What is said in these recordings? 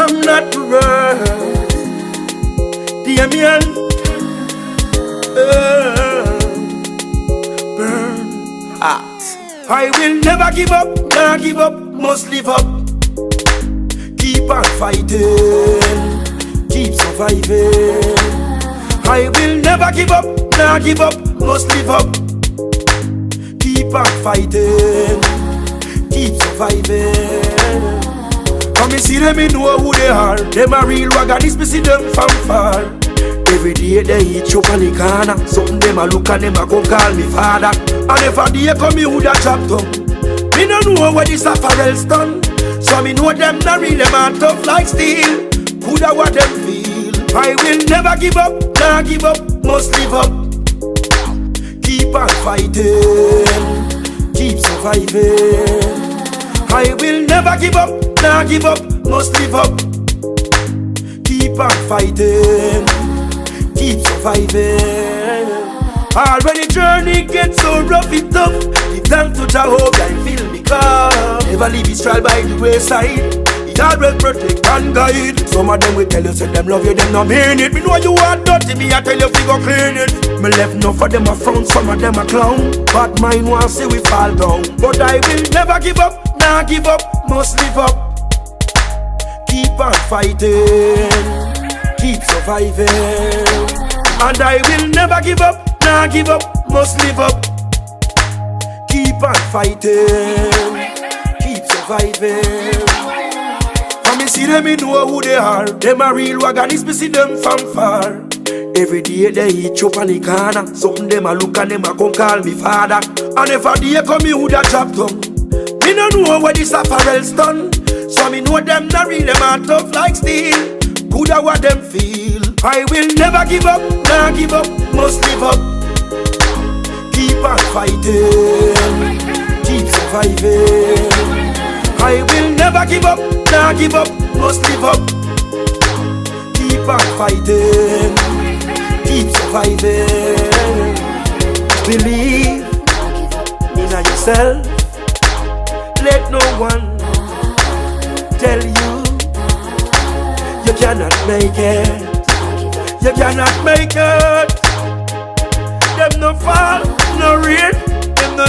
I'm not worth Damien. Burn hot. I will never give up, nah give up, must live up. Keep on fighting, keep surviving. I will never give up, nah give up, must live up. Keep on fighting, keep surviving. Come and see them, me know who they are. Them a real Guyanese, me see them from far. Every day they eat chop on the corner. Something them a look and them a come call me father. And if a day come me who da chop tongue. Me no know what this apparel's done. So me know them not real, them are tough like steel. Coulda what them feel. I will never give up, nah give up, must live up. Keep on fighting, keep surviving. I will never give up, nah give up, must live up. Keep on fighting, keep surviving. Already journey gets so rough and tough. Give thanks to Jehovah and feel me come. Never leave his trial by the wayside. He always protect and guide. Some of them will tell you say them love you, them not mean it. Me know you are dirty, me I tell you we go clean it. Me left enough of them a frown, some of them a clown. But mine want see we fall down. But I will never give up, nah give up, must live up. Keep on fighting, keep surviving. And I will never give up, nah give up, must live up. Keep on fighting, keep surviving. And me see them, me know who they are. Them a real Guyanese, me see them from far. Every day they eat chop on the corner. Something them a look and them a come call me father. And if a day come me who da chop tongue. Me no know what this apparel's done. So me know them not real, them are tough like steel. Coulda what them feel. I will never give up, nah give up, must live up. Keep on fighting, keep surviving. I will never give up, nah give up, must live up. Keep on fighting, keep surviving. Believe in yourself. Let no one tell you you cannot make it. You cannot make it. Them no fall, no rain, them no.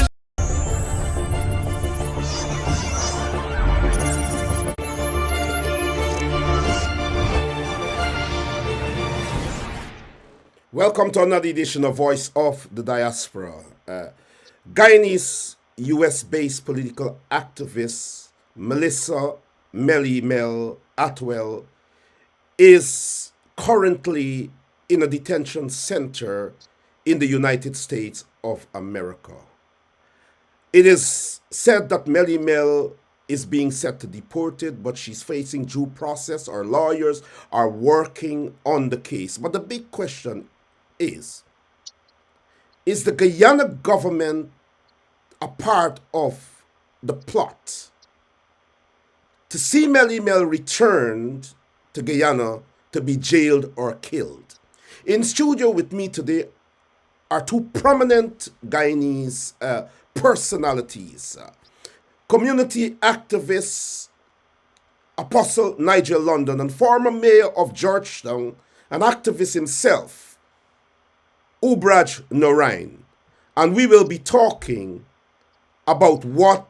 Welcome to another edition of Voice of the Diaspora. Guyanese US-based political activist Melly Mel Atwell is currently in a detention center in the United States of America. It is said that Melly Mel is being set to deported, but she's facing due process. Our lawyers are working on the case. But the big question is the Guyana government a part of the plot to see Melly Mel returned to Guyana to be jailed or killed? In studio with me today are two prominent Guyanese personalities. Community activist Apostle Nigel London and former mayor of Georgetown, an activist himself, Ubraj Narine. And we will be talking about what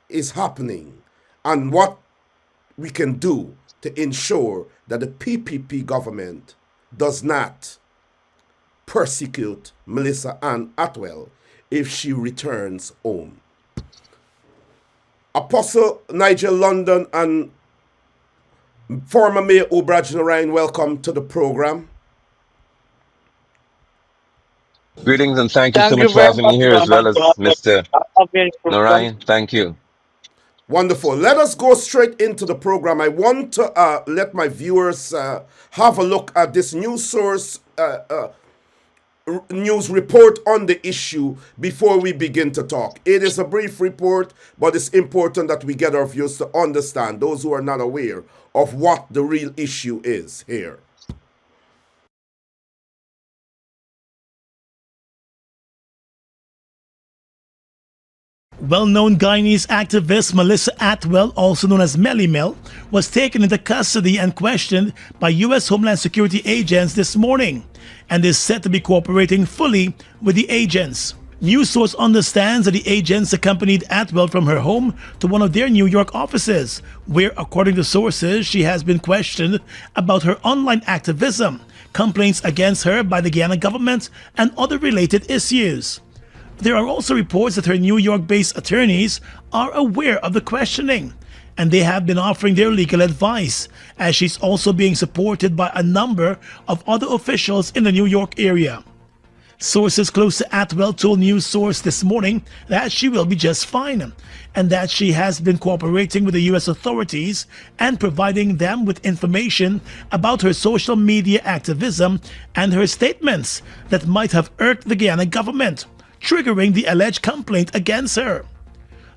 is happening and what we can do to ensure that the PPP government does not persecute Melissa Ann Atwell if she returns home. Apostle Nigel London and former Mayor Ubraj Narine, welcome to the program. Greetings and thank you so much for having me here, as well as Mr. Narine. Thank you. Wonderful. Let us go straight into the program. I want to let my viewers have a look at this news source news report on the issue before we begin to talk. It is a brief report, but it's important that we get our viewers to understand, those who are not aware of what the real issue is here. Well-known Guyanese activist Melissa Atwell, also known as Melly Mel, was taken into custody and questioned by U.S. Homeland Security agents this morning and is said to be cooperating fully with the agents. News source understands that the agents accompanied Atwell from her home to one of their New York offices, where, according to sources, she has been questioned about her online activism, complaints against her by the Guyana government, and other related issues. There are also reports that her New York-based attorneys are aware of the questioning, and they have been offering their legal advice, as she's also being supported by a number of other officials in the New York area. Sources close to Atwell told News Source this morning that she will be just fine, and that she has been cooperating with the U.S. authorities and providing them with information about her social media activism and her statements that might have irked the Guyana government, triggering the alleged complaint against her.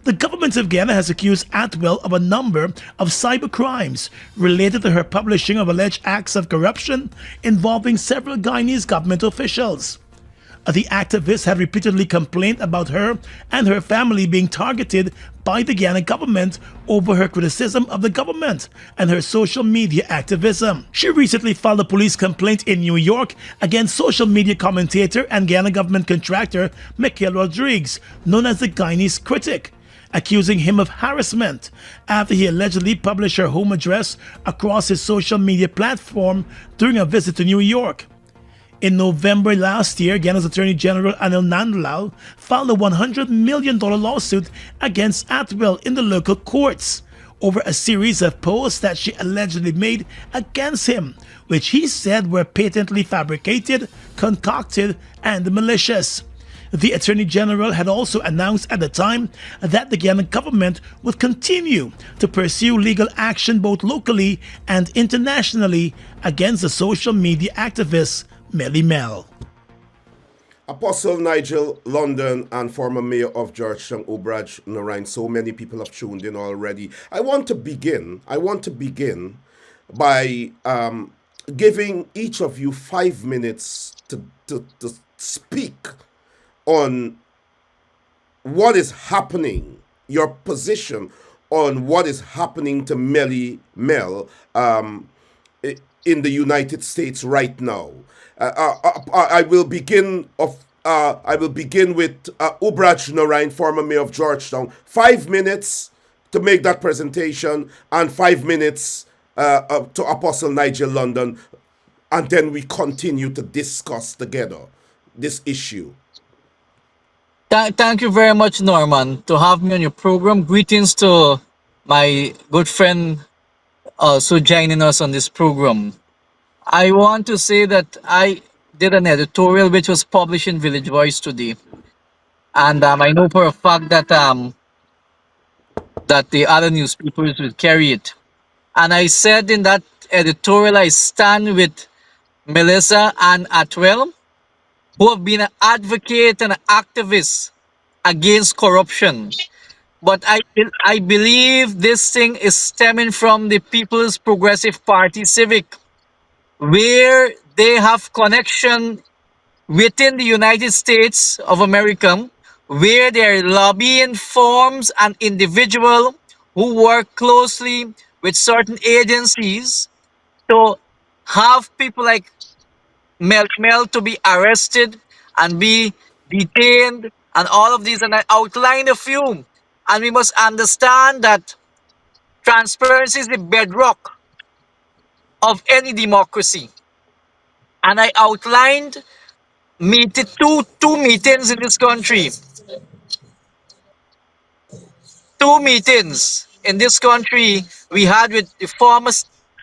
The government of Guyana has accused Atwell of a number of cybercrimes related to her publishing of alleged acts of corruption involving several Guyanese government officials. The activist had repeatedly complained about her and her family being targeted by the Guyana government over her criticism of the government and her social media activism. She recently filed a police complaint in New York against social media commentator and Guyana government contractor Michael Rodriguez, known as the Guyanese critic, accusing him of harassment after he allegedly published her home address across his social media platform during a visit to New York. In November last year, Guyana's Attorney General Anil Nandlal filed a $100 million lawsuit against Atwell in the local courts over a series of posts that she allegedly made against him, which he said were patently fabricated, concocted, and malicious. The Attorney General had also announced at the time that the Guyana government would continue to pursue legal action both locally and internationally against the social media activist Melly Mel. Apostle Nigel, London, and former mayor of Georgetown, Ubraj Narine. So many people have tuned in already. I want to begin by giving each of you 5 minutes to speak on what is happening, your position on what is happening to Melly Mel in the United States right now. I will begin with Ubraj Narine, former mayor of Georgetown. 5 minutes to make that presentation, and 5 minutes to Apostle Nigel London, and then we continue to discuss together this issue. Thank you very much, Norman, to have me on your program. Greetings to my good friend also joining us on this program. I want to say that I did an editorial which was published in Village Voice today, and I know for a fact that that the other newspapers will carry it. And I said in that editorial, I stand with Melissa and Atwell, who have been an advocate and an activist against corruption. But I believe this thing is stemming from the People's Progressive Party Civic, where they have connection within the United States of America, where they are lobbying firms and individuals who work closely with certain agencies to have people like Mel to be arrested and be detained and all of these. And I outlined a few. And we must understand that transparency is the bedrock of any democracy. And I outlined two meetings in this country. Two meetings in this country we had with the former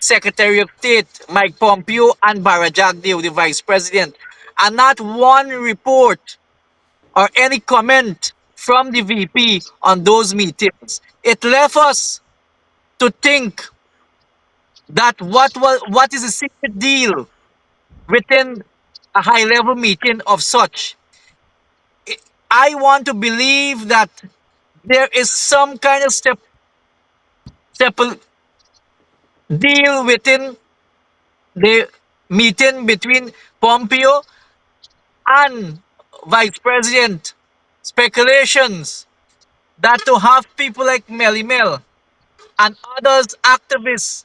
Secretary of State, Mike Pompeo, and Barajagdeo, the Vice President. And not one report or any comment from the VP on those meetings. It left us to think that what is a secret deal within a high level meeting of such. I want to believe that there is some kind of step deal within the meeting between Pompeo and Vice President. Speculations that to have people like Melly Mel and others activists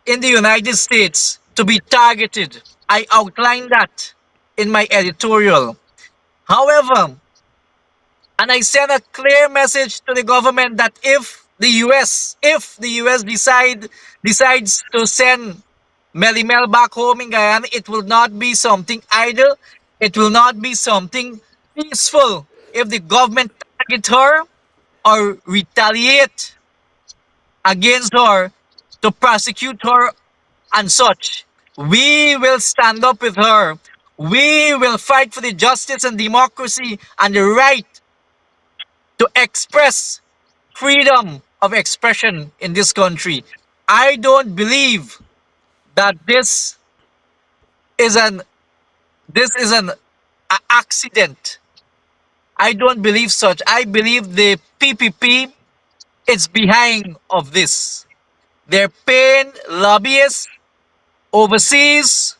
in the United States to be targeted. I outlined that in my editorial. However, and I sent a clear message to the government that if the US decides to send Melly Mel back home in Guyana, it will not be something idle. It will not be something peaceful if the government target her or retaliate against her to prosecute her and such. We will stand up with her. We will fight for the justice and democracy and the right to express freedom of expression in this country. I don't believe that is an this is an accident. I don't believe such. I believe the PPP is behind of this. They're paying lobbyists overseas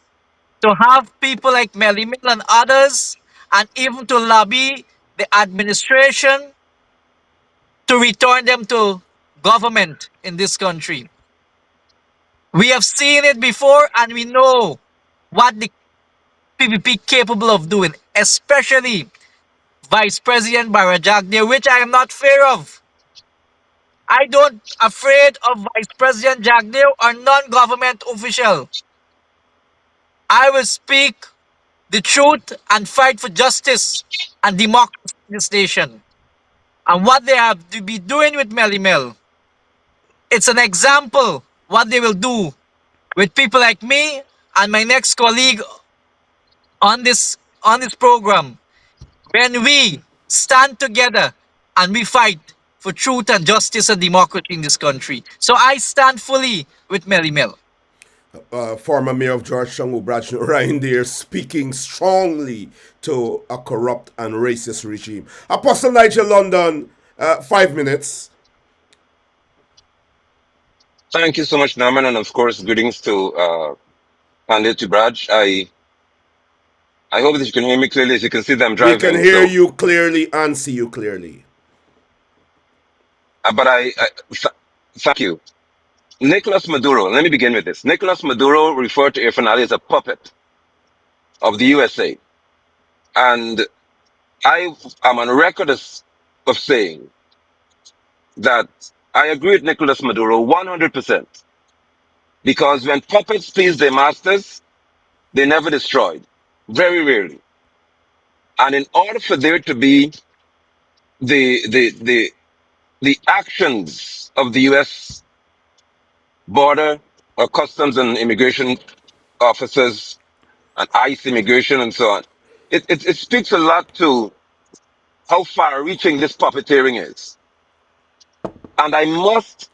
to have people like Melly Mel and others, and even to lobby the administration to return them to government in this country. We have seen it before and we know what the PPP capable of doing, especially Vice President Barajagde, which I am not fear of. I don't afraid of Vice President Jagdeo or non-government official. I will speak the truth and fight for justice and democracy in this nation. And what they have to be doing with Melly Mel, it's an example what they will do with people like me and my next colleague on this program when we stand together and we fight for truth and justice and democracy in this country. So I stand fully with Melly Mel. Former mayor of Georgetown, Ubraj Narine, there speaking strongly to a corrupt and racist regime. Apostle Nigel London, 5 minutes. Thank you so much, Norman, and of course, greetings to Pandit Ubraj. I hope that you can hear me clearly. As you can see that I'm We can driving, hear so you clearly and see you clearly. but thank you. Nicolas Maduro. Let me begin with this. Nicolas Maduro referred to Irfan Ali as a puppet of the USA, and I am on record of saying that I agree with Nicolas Maduro 100%, because when puppets please their masters, they never destroyed, very rarely. And in order for there to be the the the the actions of the U.S. border or customs and immigration officers and ICE immigration and so on, it speaks a lot to how far-reaching this puppeteering is. And I must,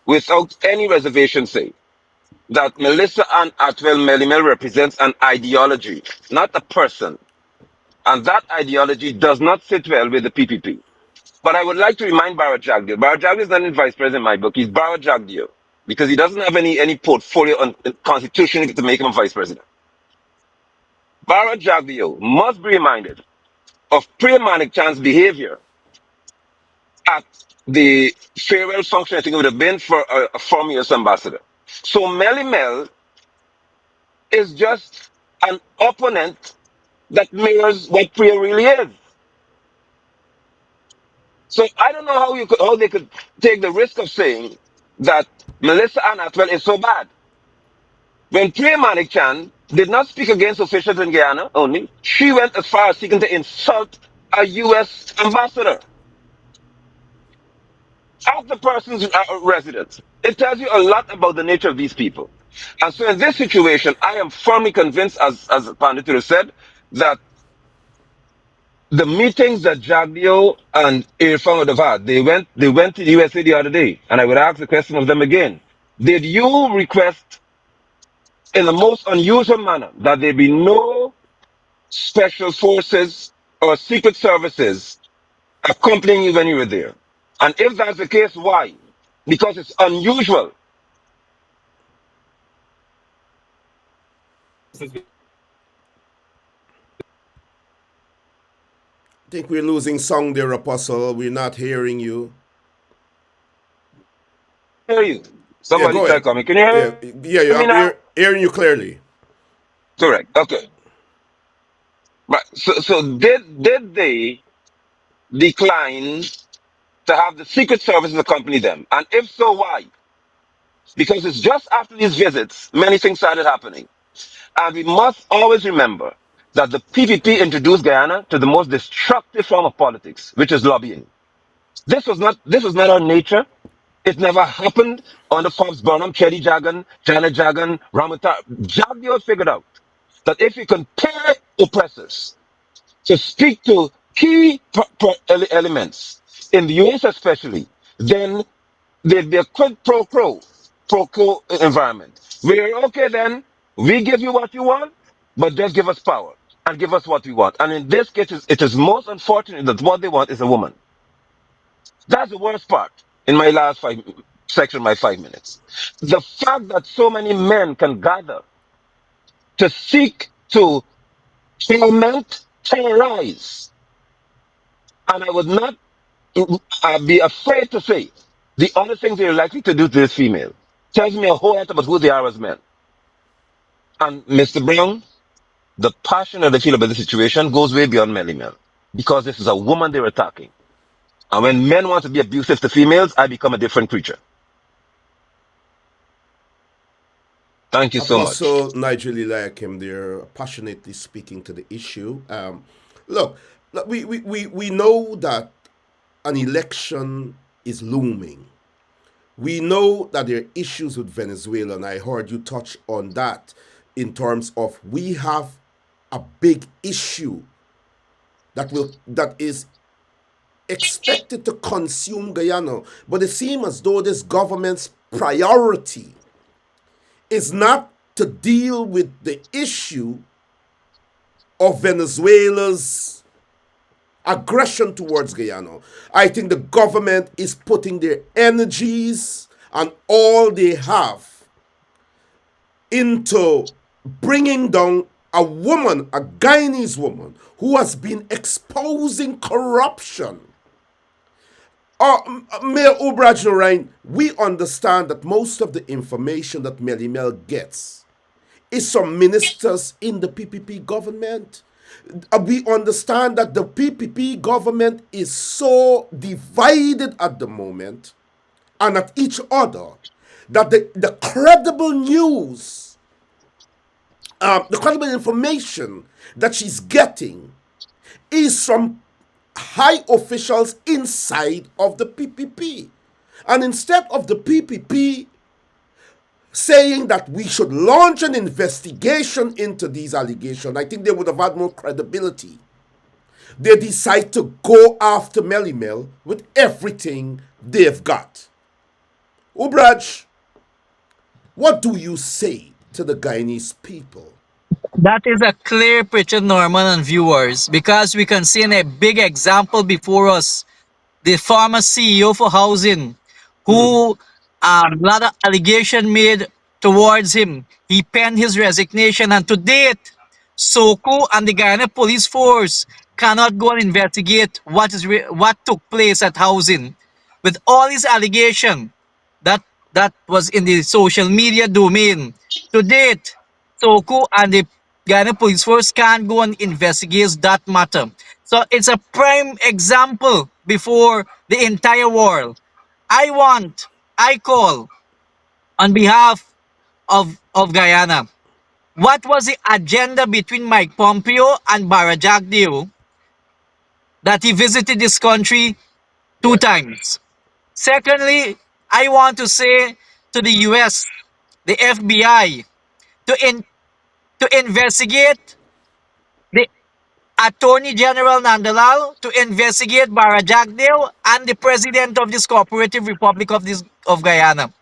without any reservation, say that Melissa Ann Atwell Melly Mel represents an ideology, not a person. And that ideology does not sit well with the PPP. But I would like to remind Barra Jagdeo. Barra Jagdeo is not in vice president in my book. He's Barra Jagdeo because he doesn't have any portfolio on constitutionally to make him a vice president. Barra Jagdeo must be reminded of pre-Manik Chan's behavior at the farewell function. I think it would have been for a former US ambassador. So Melly Mel is just an opponent that mirrors what Priya really is. So I don't know how they could take the risk of saying that Melissa Ann Atwell is so bad. When Priya Manik Chan did not speak against officials in Guyana only, she went as far as seeking to insult a US ambassador as the person's residence. It tells you a lot about the nature of these people. And so in this situation, I am firmly convinced, as Pandit said, that the meetings that Jagdeo and Irfan would have had, they went to the USA the other day, and I would ask the question of them again. Did you request in the most unusual manner that there be no special forces or secret services accompanying you when you were there? And if that's the case, why? Because it's unusual. Think we're losing song there, Apostle. We're not hearing you. Hear you. Yeah, Somebody go try ahead. coming. Can you Yeah, hear yeah, yeah, me I'm now? hearing you clearly. Correct. Okay. Right. So did they decline to have the Secret Services accompany them? And if so, why? Because it's just after these visits, many things started happening. And we must always remember that the PPP introduced Guyana to the most destructive form of politics, which is lobbying. This was not our nature. It never happened under Forbes Burnham, Chetty Jagan, Janet Jagan, Ramata. Jagdeo figured out that if you can pay oppressors to speak to key elements in the US especially, then there'd be a quid pro quo environment. We're okay then, we give you what you want, but just give us power and give us what we want. And in this case, it is most unfortunate that what they want is a woman. That's the worst part in my last section, my 5 minutes. The fact that so many men can gather to seek to torment, terrorize, and I would not be afraid to say the other things they're likely to do to this female tells me a whole lot about who they are as men. And Mr. Brown, the passion that they feel about the situation goes way beyond Melly Mel because this is a woman they're attacking. And when men want to be abusive to females, I become a different creature. Thank you so much. Apostle Nigel Eliakim there, passionately speaking to the issue. Look, we know that an election is looming. We know that there are issues with Venezuela, and I heard you touch on that in terms of we have a big issue that is expected to consume Guyana, but it seems as though this government's priority is not to deal with the issue of Venezuela's aggression towards Guyana. I think the government is putting their energies and all they have into bringing down a woman, a Guyanese woman, who has been exposing corruption. Mayor Ubraj Narine, we understand that most of the information that Melly Mel gets is from ministers in the PPP government. We understand that the PPP government is so divided at the moment and at each other that the credible news, the credible information that she's getting is from high officials inside of the PPP. And instead of the PPP saying that we should launch an investigation into these allegations, I think they would have had more credibility. They decide to go after Melly Mel with everything they've got. Ubraj, what do you say to the Guyanese people? That is a clear picture, Norman and viewers, because we can see in a big example before us the former CEO for housing, who a lot of allegation made towards him. He penned his resignation, and to date, Soko and the Guyana Police Force cannot go and investigate what took place at housing, with all these allegation that that was in the social media domain. To date, Soko and the Guyana Police Force can't go and investigate that matter. So it's a prime example before the entire world. I want, I call on behalf of Guyana. What was the agenda between Mike Pompeo and Barajagdeo that he visited this country two Yeah. times? Secondly, I want to say to the US, the FBI, to investigate the Attorney General Nandalal, to investigate Barajagdeo and the President of this Cooperative Republic of Guyana,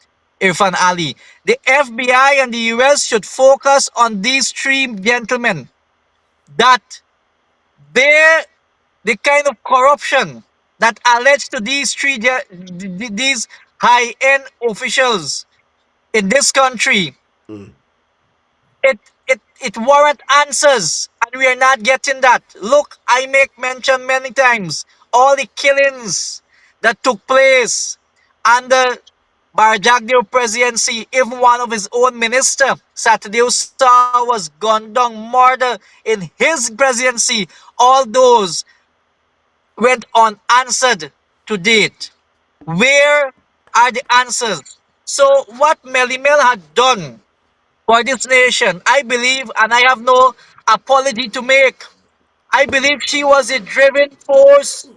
Irfan Ali. The FBI and the US should focus on these three gentlemen that bear the kind of corruption that alleged to these high-end officials in this country. It warrant answers And we are not getting that. Look, I make mention many times all the killings that took place under Barjagdio presidency. Even one of his own minister, Saturday Star, was gunned down, murdered in his presidency. All those went unanswered to date. Where are the answers? So what Melly Mel had done for this nation, I believe, and I have no apology to make. I believe she was a driven force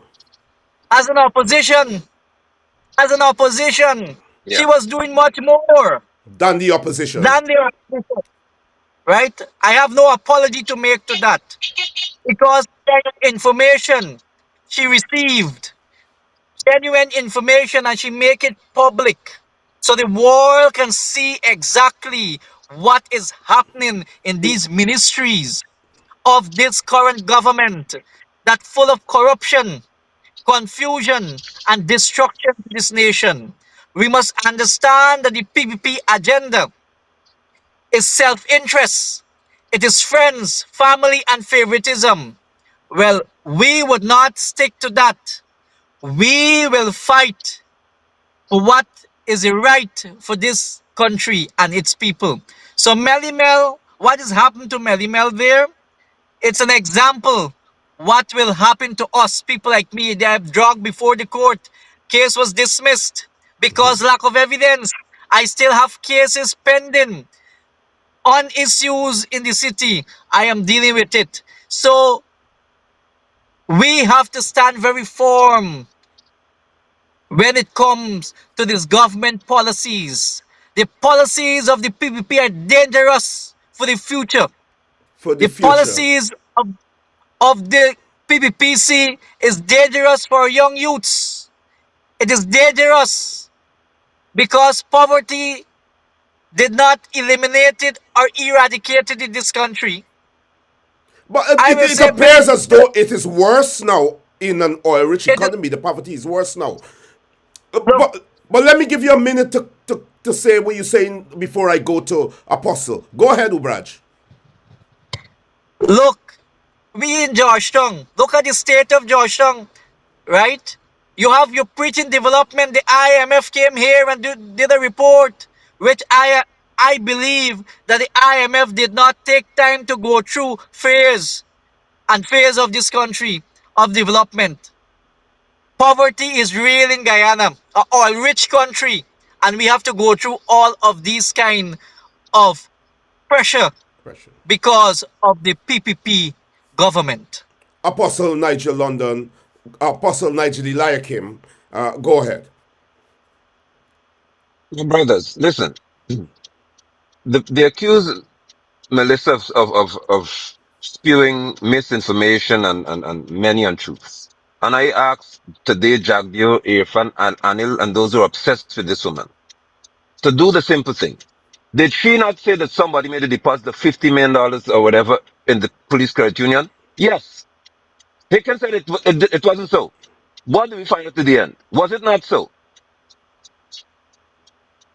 as an opposition. As an opposition, she Yeah. was doing much more Than the opposition. than the opposition, right? I have no apology to make to that because information she received, genuine information, and she make it public so the world can see exactly what is happening in these ministries of this current government that full of corruption, confusion, and destruction to this nation. We must understand that the PPP agenda is self-interest. It is friends, family, and favoritism. Well, we would not stick to that. We will fight for what is right for this country and its people. So Melly Mel, what has happened to Melly Mel there? It's an example what will happen to us, people like me. They have dragged before the court. Case was dismissed because lack of evidence. I still have cases pending on issues in the city. I am dealing with it. So we have to stand very firm when it comes to these government policies. The policies of the PPP are dangerous for the future. For the The future. policies of the PPPC is dangerous for young youths. It is dangerous because poverty did not eliminate it or eradicate it in this country. But I will it say many appears as people, though it is worse now in an oil rich it is, economy. The poverty is worse now. look, But let me give you a minute to say what you're saying before I go to Apostle. Go ahead, Ubraj. look, we in Georgetown, look at the state of Georgetown, right? You have your preaching development. The IMF came here and did a report, which I believe that the IMF did not take time to go through phase of this country of development. Poverty is real in Guyana, a oil-rich country, and we have to go through all of these kind of pressure Pressure. because of the PPP government. Apostle Nigel London, Apostle Nigel Eliakim. Go ahead. My brothers, listen. They accuse Melissa of spewing misinformation and many untruths. And I ask today Jagdio, Irfan, and Anil, and those who are obsessed with this woman, to do the simple thing. Did she not say that somebody made a deposit of $50 million or whatever in the police credit union? Yes. Hicken said it wasn't so. What did we find out at the end? Was it not so?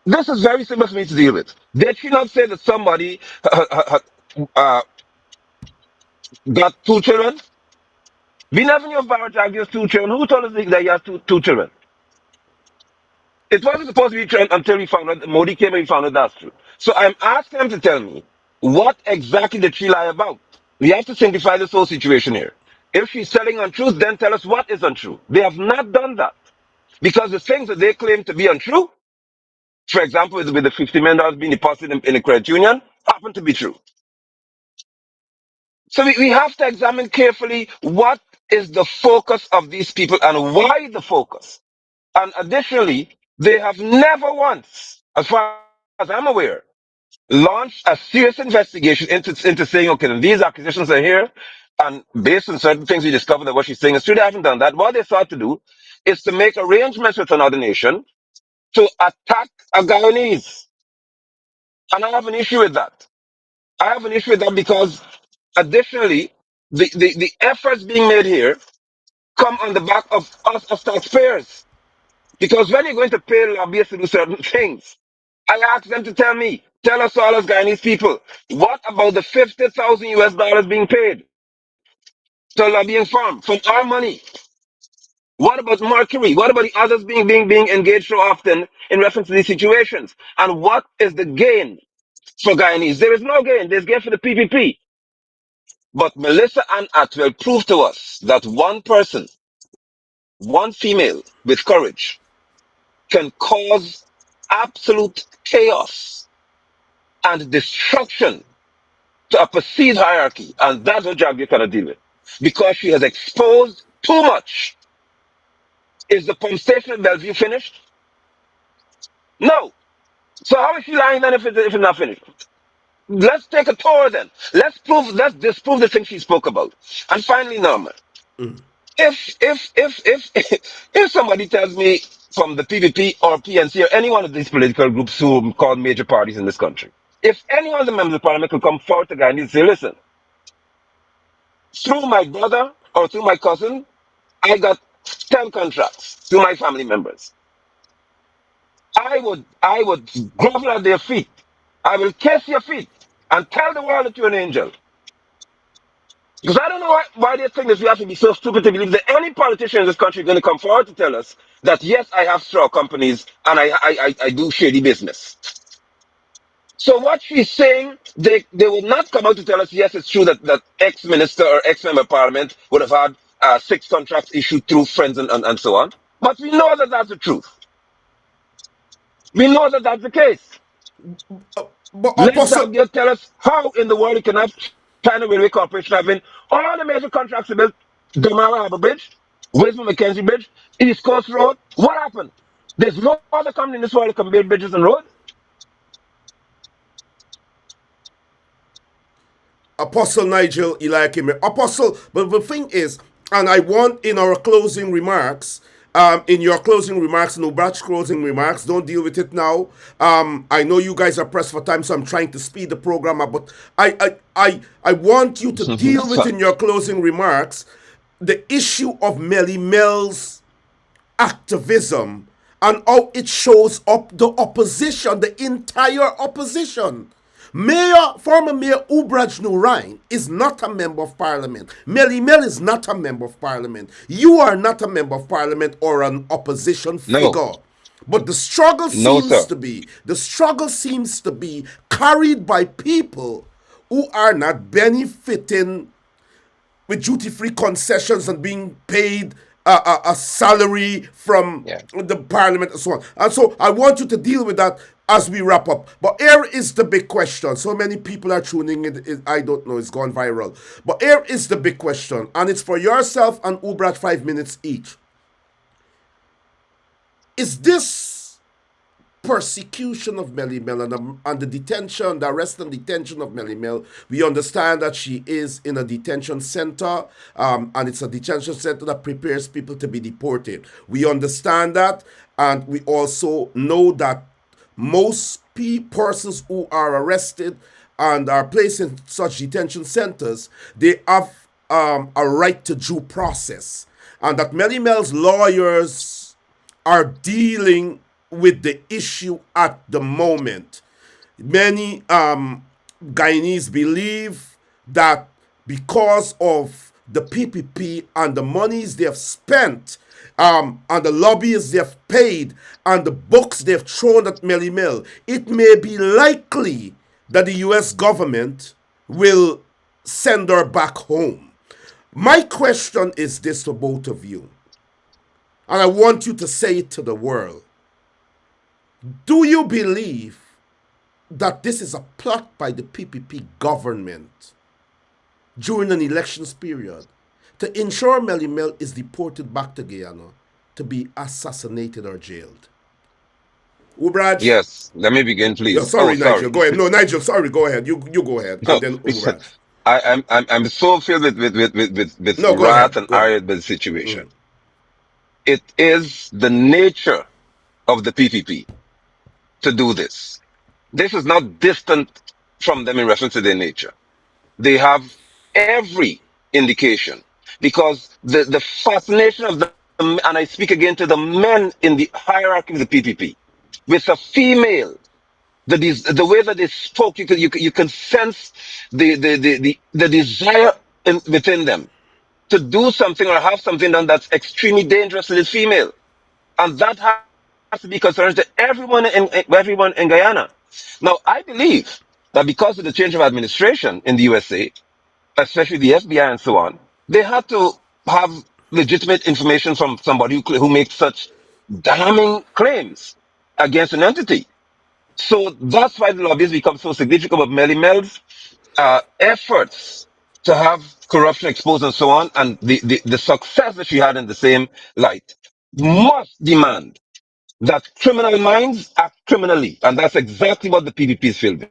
This is very simple for me to deal with. Did she not say that somebody uh, got two children? We never knew of Barrett Jaggers' two children. Who told us that he has two children? It wasn't supposed to be true until we found out Modi came and we found out that's true. So I'm asking him to tell me what exactly did she lie about? We have to simplify this whole situation here. If she's telling untruth, then tell us what is untrue. They have not done that because the things that they claim to be untrue, for example, with the $50 million being deposited in a credit union, happen to be true. So we have to examine carefully what is the focus of these people and why the focus. And additionally, they have never once, as far as I'm aware, launched a serious investigation into saying, okay, then these accusations are here, and based on certain things we discovered that what she's saying is true. They haven't done that. What they sought to do is to make arrangements with another nation to attack a Guyanese. And I have an issue with that. I have an issue with that because additionally, the efforts being made here come on the back of us as taxpayers. Because when you're going to pay lobbyists to do certain things, I asked them to tell us all as Guyanese people, what about the 50,000 US dollars being paid to a lobbying firm from our money? What about Mercury? What about the others being engaged so often in reference to these situations? And what is the gain for Guyanese? There is no gain. There's gain for the PPP. But Melissa and Atwell proved to us that one person, one female with courage can cause absolute chaos and destruction to a perceived hierarchy. And that's what Jagger cannot deal with. Because she has exposed too much. Is the pump station at Bellevue finished? No. So how is she lying then if it's not finished? Let's take a tour then. Let's disprove the thing she spoke about. And finally, Norman, if somebody tells me from the PVP or PNC or any one of these political groups who call major parties in this country, if any one of the members of parliament could come forward to guy and say, listen, through my brother or through my cousin, I got 10 contracts to my family members. I would grovel at their feet. I will kiss your feet and tell the world that you're an angel. Because I don't know why they think that we have to be so stupid to believe that any politician in this country is going to come forward to tell us that yes, I have straw companies and I do shady business. So what she's saying, they will not come out to tell us, yes, it's true that ex-minister or ex-member of parliament would have had 6 contracts issued through friends and so on. But we know that that's the truth. We know that that's the case. But Let Apostle, Zambia tell us how in the world you can have China Railway Corporation having all the major contracts to build Damara Harbour Bridge, Wismar Mackenzie Bridge, East Coast Road. What happened? There's no other company in this world that can build bridges and roads. Apostle Nigel, Eliakim, Apostle, but the thing is, and I want in our closing remarks, in your closing remarks, no batch closing remarks, don't deal with it now. I know you guys are pressed for time, so I'm trying to speed the program up, but I want you to deal That's with fine. in your closing remarks the issue of Melly Mel's activism and how it shows up the opposition, the entire opposition. Former Mayor Ubraj Narine is not a member of parliament. Melly Mel is not a member of parliament. You are not a member of parliament or an opposition No, figure. But no, sir. the struggle seems to be carried by people who are not benefiting with duty-free concessions and being paid a salary from Yeah. the parliament and so on. And so I want you to deal with that as we wrap up. But here is the big question. So many people are tuning in. I don't know. It's gone viral. But here is the big question. And it's for yourself and Ubraj 5 minutes each. Is this persecution of Melly Mel and the detention, the arrest and detention of Melly Mel? We understand that she is in a detention center, and it's a detention center that prepares people to be deported. We understand that, and we also know that most persons who are arrested and are placed in such detention centers, they have a right to due process, and that Melly Mel's lawyers are dealing with the issue at the moment. Many Guyanese believe that because of the PPP and the monies they've spent, and the lobbyists they've paid, and the books they've thrown at Melly Mel, it may be likely that the US government will send her back home. My question is this to both of you, and I want you to say it to the world. Do you believe that this is a plot by the PPP government during an elections period to ensure Melly Mel is deported back to Guyana to be assassinated or jailed? Ubraj? Yes. Let me begin, Yeah, please. Oh, sorry, Nigel. sorry. Go ahead. No, Nigel, sorry. Go ahead. You go ahead. And No, then listen. Ubraj. I'm so filled with No, go wrath ahead. and Go ahead. ire by the situation. It is the nature of the PPP to do this. This is not distant from them in reference to their nature. They have every indication because the fascination of them, and I speak again to the men in the hierarchy of the PPP, with a female the way that they spoke, you can sense the desire within them to do something or have something done that's extremely dangerous to this female. And that has to be concerns to everyone in Guyana. Now, I believe that because of the change of administration in the USA, especially the FBI and so on, they had to have legitimate information from somebody who makes such damning claims against an entity. So that's why the lobby has become so significant about Melly Mel's efforts to have corruption exposed and so on, and the success that she had in the same light must demand that criminal minds act criminally, and that's exactly what the PPP is filled with.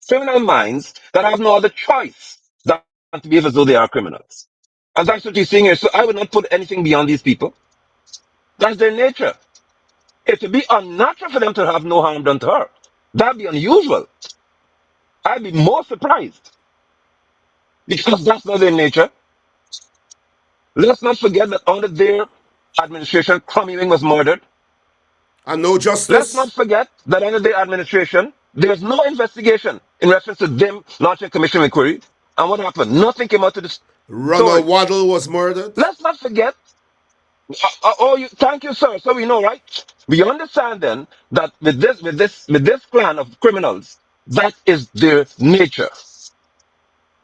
Criminal minds that have no other choice than to behave as though they are criminals. And that's what you're seeing here. So I would not put anything beyond these people. That's their nature. It would be unnatural for them to have no harm done to her. That'd be unusual. I'd be more surprised because that's not their nature. Let's not forget that under their administration, Crummy Wing was murdered. And no Let's not justice. forget that under their administration, there's no investigation in reference to them launching a commission inquiry. And what happened? Nothing came out to the story. Ronald Waddle was murdered. Let's not forget. Thank you, sir. So we know, right? We understand then that with this clan of criminals, that is their nature.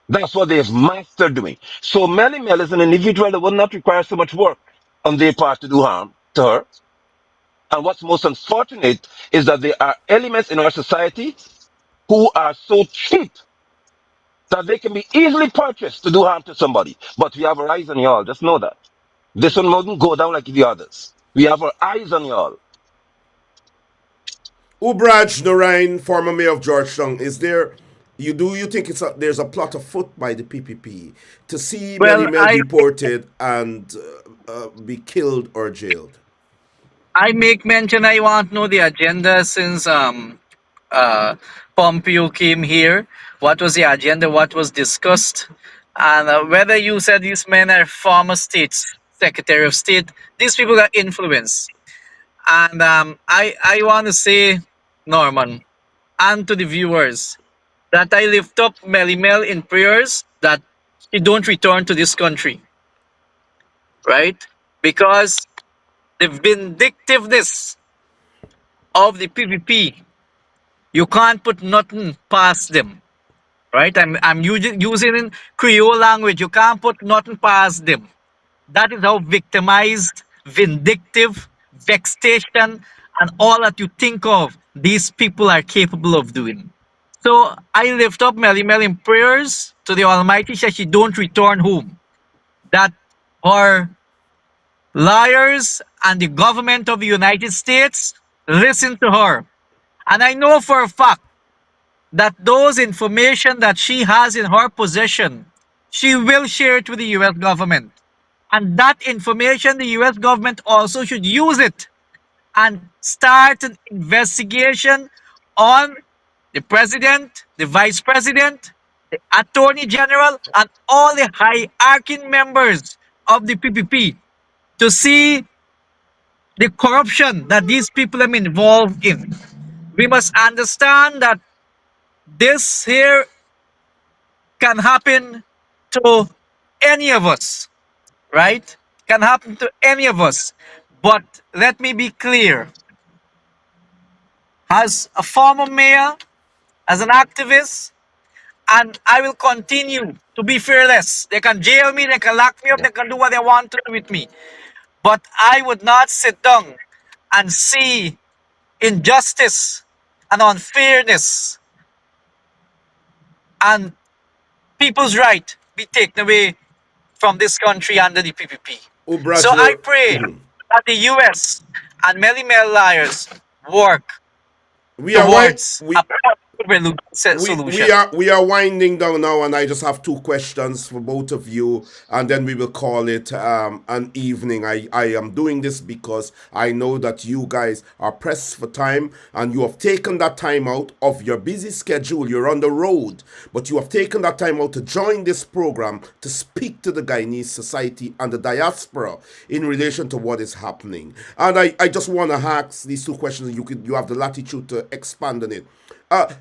That's what they've mastered doing. So Melly Mel is an individual that will not require so much work on their part to do harm to her. And what's most unfortunate is that there are elements in our society who are so cheap that they can be easily purchased to do harm to somebody. But we have our eyes on y'all. Just know that. This one wouldn't go down like the others. We have our eyes on y'all. Ubraj Narine, former mayor of Georgetown, is there? You think there's a plot afoot by the PPP to see Melly Well, Mel deported and be killed or jailed? I make mention I want to know the agenda since uh Pompeo came here. What was the agenda? What was discussed? And whether you said these men are former states, Secretary of State, these people are influence. And I want to say, Norman, and to the viewers, that I lift up Melly Mel in prayers that she don't return to this country, right? Because the vindictiveness of the PVP, you can't put nothing past them, right? I'm using in Creole language. You can't put nothing past them. That is how victimized, vindictive, vexation, and all that you think of these people are capable of doing. So I lift up Melly Mel in prayers to the Almighty that she don't return home. That her liars and the government of the United States listen to her. And I know for a fact that those information that she has in her possession, she will share it with the US government. And that information, the US government also should use it and start an investigation on the president, the vice president, the attorney general, and all the hierarchy members of the PPP to see the corruption that these people are involved in. We must understand that this here can happen to any of us, right? Can happen to any of us. But let me be clear. As a former mayor, as an activist, and I will continue to be fearless. They can jail me, they can lock me up, they can do what they want to do with me. But I would not sit down and see injustice and unfairness and people's right be taken away from this country under the PPP. So Ubraj I Nar- pray that the US and Melly Mel liars work we are wide. towards We a solution. We are winding down now, and I just have two questions for both of you, and then we will call it an evening. I am doing this because I know that you guys are pressed for time, and you have taken that time out of your busy schedule. You're on the road, but you have taken that time out to join this program to speak to the Guyanese society and the diaspora in relation to what is happening. And I just want to ask these two questions. You have the latitude to expand on it. Uh,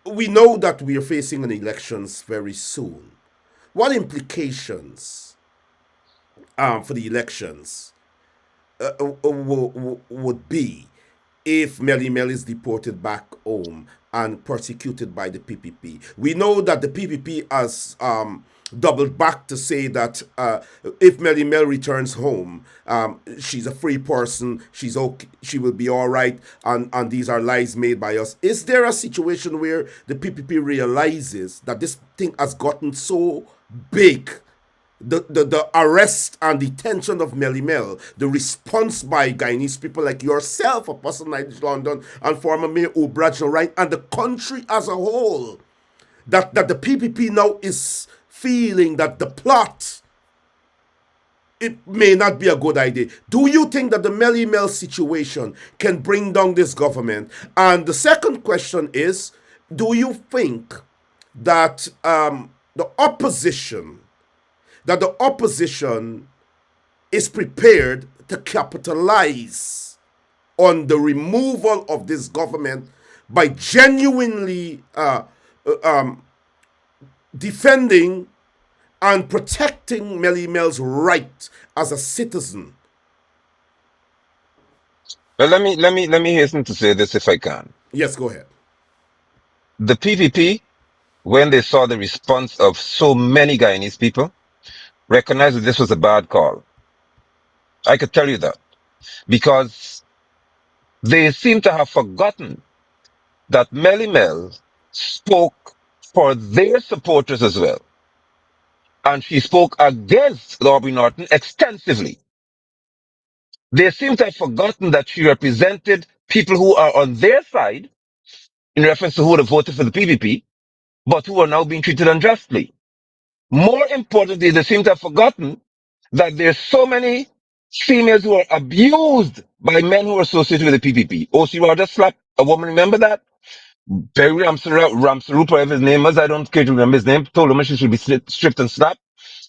we know that we are facing an elections very soon. What implications for the elections would be if Melly Mel is deported back home and persecuted by the PPP? We know that the PPP has doubled back to say that if Melly Mel returns home, she's a free person, she's okay, she will be all right, and these are lies made by us. Is there a situation where the PPP realizes that this thing has gotten so big, the arrest and detention of Melly Mel, the response by Guyanese people like yourself, Apostle Nigel London, and former Mayor Ubraj Narine, and the country as a whole, that the PPP now is feeling that the plot, it may not be a good idea. Do you think that the Melly Mel situation can bring down this government? And the second question is, do you think that the opposition is prepared to capitalize on the removal of this government by genuinely defending and protecting Melly Mel's right as a citizen? Well, let me hasten to say this if I can. Yes, go ahead. The PPP, when they saw the response of so many Guyanese people, recognized that this was a bad call. I could tell you that because they seem to have forgotten that Melly Mel spoke for their supporters as well. And she spoke against Aubrey Norton extensively. They seem to have forgotten that she represented people who are on their side in reference to who would have voted for the PPP, but who are now being treated unjustly. More importantly, they seem to have forgotten that there's so many females who are abused by men who are associated with the PPP. O.C. Rogers slapped a woman, remember that? Perry Ramsarup, whatever his name was, I don't care to remember his name, told a woman she should be stripped and slapped.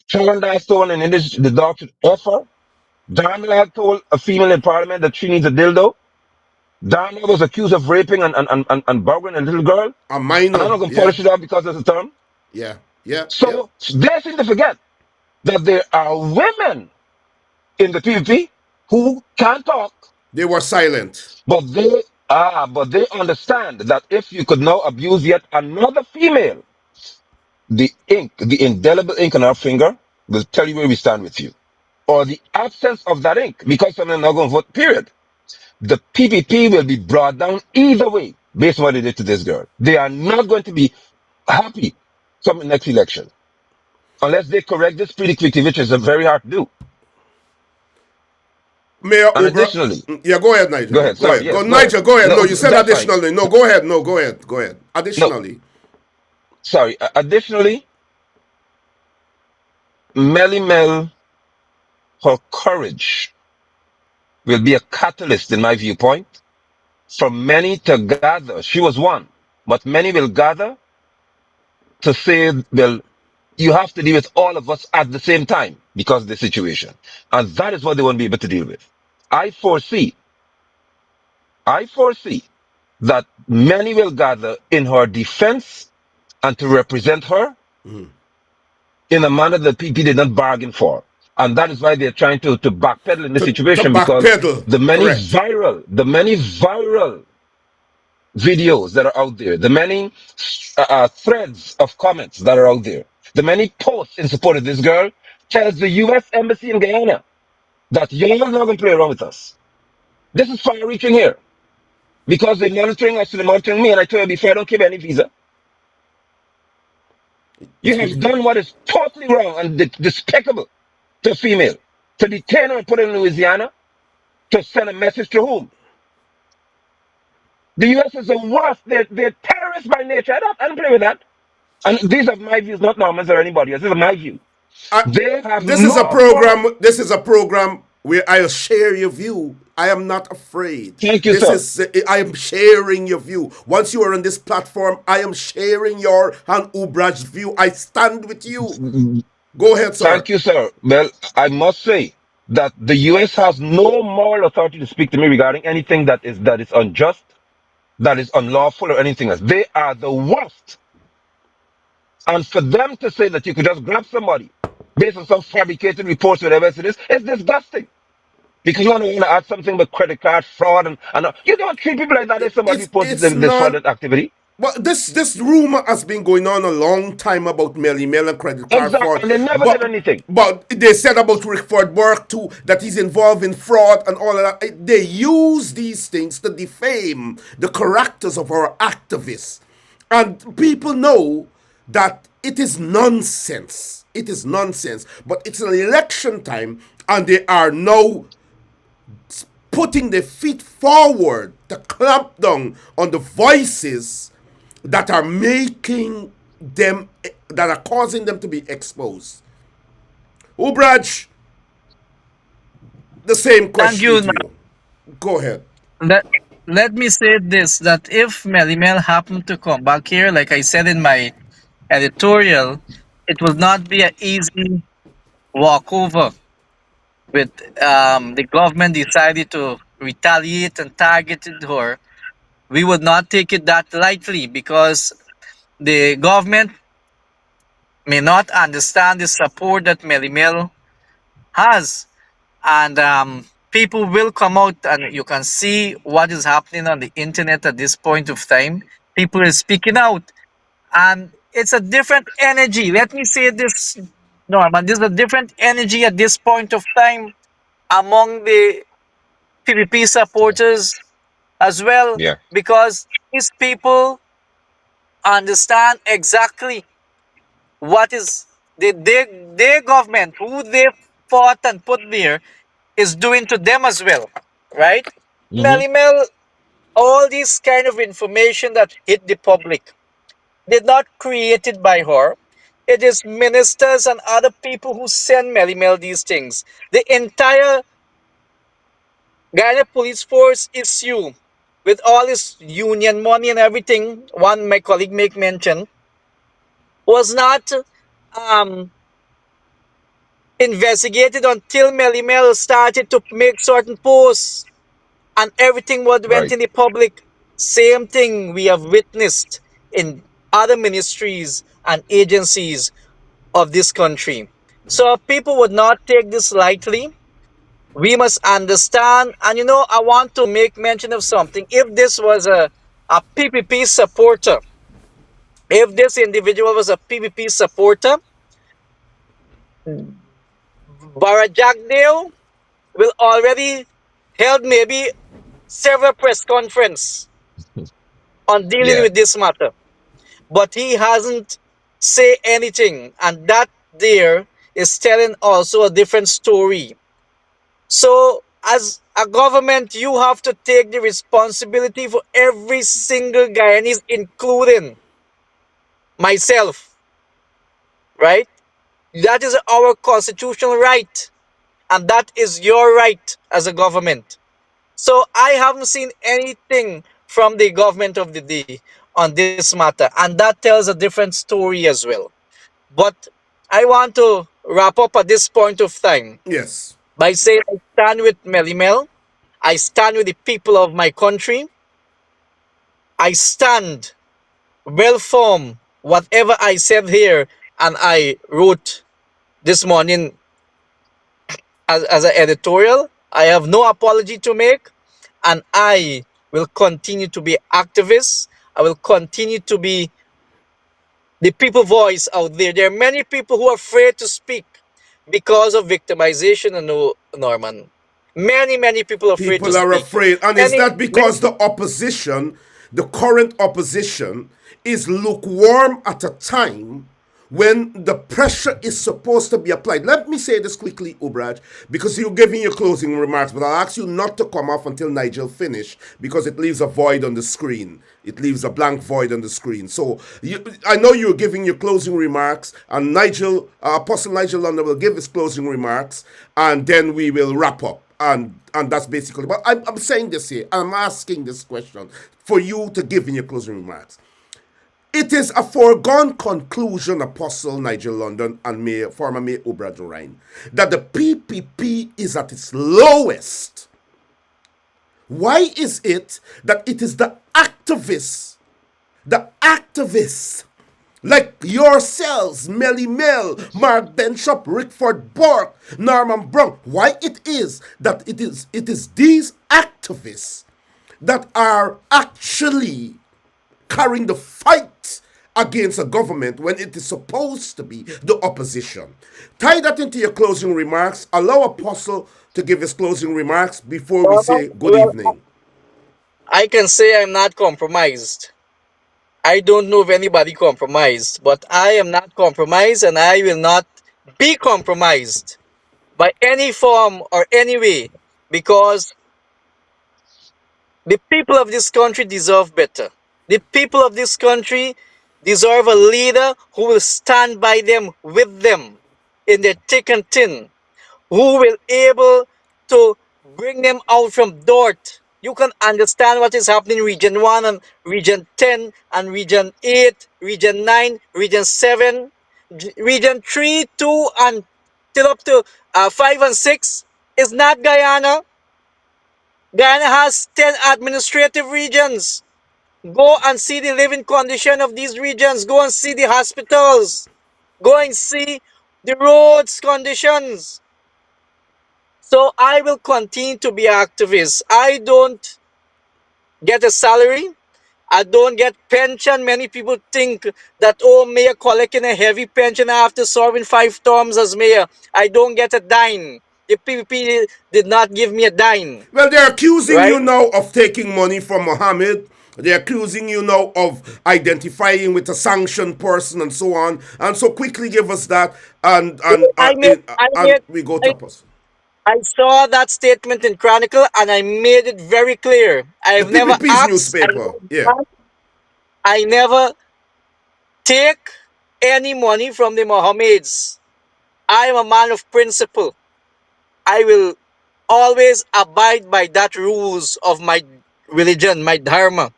Sharon Dice told an English the dog should F her. Darnell told a female in parliament that she needs a dildo. Darnell was accused of raping and burglary a little girl. A And I'm minor, not going to yeah, polish it out because it's a term. yeah, yeah, yeah. So they seem to forget that there are women in the PvP who can't talk, They were silent. but they understand that if you could now abuse yet another female, the ink, the indelible ink on our finger will tell you where we stand with you. Or the absence of that ink, because I'm not going to vote, period. The PPP will be brought down either way based on what they did to this girl. They are not going to be happy come the next election unless they correct this pretty quickly, which is very hard to do. Mayor And Ubra. additionally, Yeah, go ahead, Nigel. go ahead. Go Sorry, ahead. Go, yes, go ahead. Nigel, go ahead. No, No, you said that's fine. additionally. No, go ahead. No, go ahead. Go ahead. No, Additionally. sorry. Additionally, Melly Mel, her courage will be a catalyst, in my viewpoint, for many to gather. She was one, but many will gather to say, well, you have to deal with all of us at the same time because of the situation. And that is what they won't be able to deal with. I foresee that many will gather in her defense and to represent her in a manner that people did not bargain for. And that is why they're trying to backpedal in this To situation because backpedal. the Correct. many viral videos that are out there, the many threads of comments that are out there, the many posts in support of this girl tells the U.S. Embassy in Guyana that you're not going to play around with us. This is far reaching here because they're monitoring us, they're monitoring me, and I tell you before, I don't give any visa. You have done what is totally wrong and despicable to a female. To detain her and put her in Louisiana to send a message to whom? The U.S. is the worst. They're terrorists. terrorist by nature. I don't play with that. And these are my views, not Norman's or anybody else. These are my views. I, They have this is a no moral. program. This is a program where I'll share your view. I am not afraid. Thank you, This sir. is I am sharing your view. Once you are on this platform, I am sharing your and Ubraj's view. I stand with you. Go ahead, sir. Thank you, sir. Well, I must say that the US has no moral authority to speak to me regarding anything that is unjust, that is unlawful, or anything else. They are the worst. And for them to say that you could just grab somebody based on some fabricated reports, whatever it is, it's disgusting. Because you want to add something about credit card fraud and you don't treat people like that if somebody reports It's this not. fraudulent activity. Well, this rumor has been going on a long time about Melly Mel and credit card Exactly. fraud, And they never did anything. but they said about Rick Ford Burke too that he's involved in fraud and all of that. They use these things to defame the characters of our activists, and people know that it is nonsense. It is nonsense. But it's an election time, and they are now putting their feet forward to clamp down on the voices that are making them, that are causing them to be exposed. Ubraj, the same Thank question you. to you. Go ahead. Let, let me say this, that if Melly Mel happened to come back here, like I said in my editorial, it will not be an easy walkover with the government decided to retaliate and targeted her. We would not take it that lightly because the government may not understand the support that Melly Mel has. And people will come out and you can see what is happening on the internet at this point of time. People are speaking out and it's a different energy. Let me say this, Norman, there's a different energy at this point of time among the PPP supporters as well, Yeah. because these people understand exactly what is their government, who they fought and put there, is doing to them as well, right? Hmm. Melly Mel, all this kind of information that hit the public did not created by her. It is ministers and other people who send Melly Mel these things. The entire Guyana police force issue with all this union money and everything, one my colleague make mention, was not um, investigated until Melly Mel started to make certain posts and everything what went Right. in the public. Same thing we have witnessed in other ministries and agencies of this country. So people would not take this lightly. We must understand, and I want to make mention of something. If this was a PPP supporter, if this individual was a PPP supporter, Barajagdale will already held maybe several press conference on dealing Yeah. with this matter. But he hasn't say anything, and that there is telling also a different story. So as a government, you have to take the responsibility for every single Guyanese, including myself, right? That is our constitutional right, and that is your right as a government. So I haven't seen anything from the government of the day on this matter, and that tells a different story as well. But I want to wrap up at this point of time Yes. by saying I stand with Melly Mel. I stand with the people of my country. I stand well firm. Whatever I said here and I wrote this morning as an editorial, I have no apology to make, and I will continue to be activist. I will continue to be the people voice out there. There are many people who are afraid to speak because of victimization and Norman. Many people are afraid to People are speak. afraid. And is that Many because the opposition, the current opposition, is lukewarm at a time when the pressure is supposed to be applied. Let me say this quickly, Ubraj, because you're giving your closing remarks, but I'll ask you not to come off until Nigel finish, because it leaves a void on the screen. It leaves a blank void on the screen. So I know you're giving your closing remarks, and Nigel, Apostle Nigel London will give his closing remarks, and then we will wrap up. And that's basically. But I'm saying this here. I'm asking this question for you to give in your closing remarks. It is a foregone conclusion, Apostle Nigel London and former Mayor Ubraj Narine, that the PPP is at its lowest. Why is it that it is the activists like yourselves, Melly Mel, Mark Benshop, Rickford Bork, Norman Brown, why it is that it is these activists that are actually carrying the fight against a government when it is supposed to be the opposition? Tie that into your closing remarks. Allow Apostle to give his closing remarks before we say good Well, evening. I can say I'm not compromised. I don't know if anybody compromised, but I am not compromised and I will not be compromised by any form or any way, because the people of this country deserve better. The people of this country deserve a leader who will stand by them, with them, in their thick and thin, who will able to bring them out from dirt. You can understand what is happening in Region 1 and Region 10 and Region 8, Region 9, Region 7, Region 3, 2, and till up to 5 and 6 is not Guyana. Guyana has 10 administrative regions. Go and see the living condition of these regions. Go and see the hospitals. Go and see the roads conditions. So I will continue to be activist. I don't get a salary. I don't get pension. Many people think that, oh, mayor collecting a heavy pension after serving 5 terms as mayor. I don't get a dime. The PPP did not give me a dime, Well, they're accusing right? you now of taking money from Mohammed. They're accusing you now of identifying with a sanctioned person and so on. And so quickly give us that, and I made, I and made, we go to I, us. I saw that statement in Chronicle and I made it very clear. The I've never PPP's asked, newspaper. Yeah. I never take any money from the Mohammeds. I am a man of principle. I will always abide by that rules of my religion, my dharma,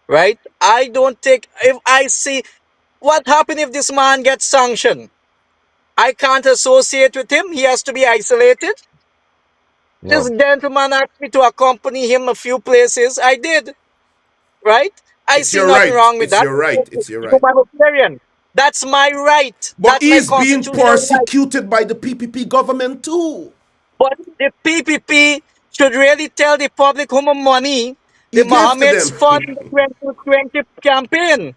right? I don't take, if I see, what happened if this man gets sanctioned? I can't associate with him. He has to be isolated. This No. gentleman asked me to accompany him a few places. I did, right? I It's see your nothing right. wrong with It's that. your right. It's your right. Humanitarian. That's my right. But That's my he's being constitutional right. persecuted by the PPP government too. But the PPP should really tell the public how much money the He gave to Mohammeds them. fund the 2020 campaign,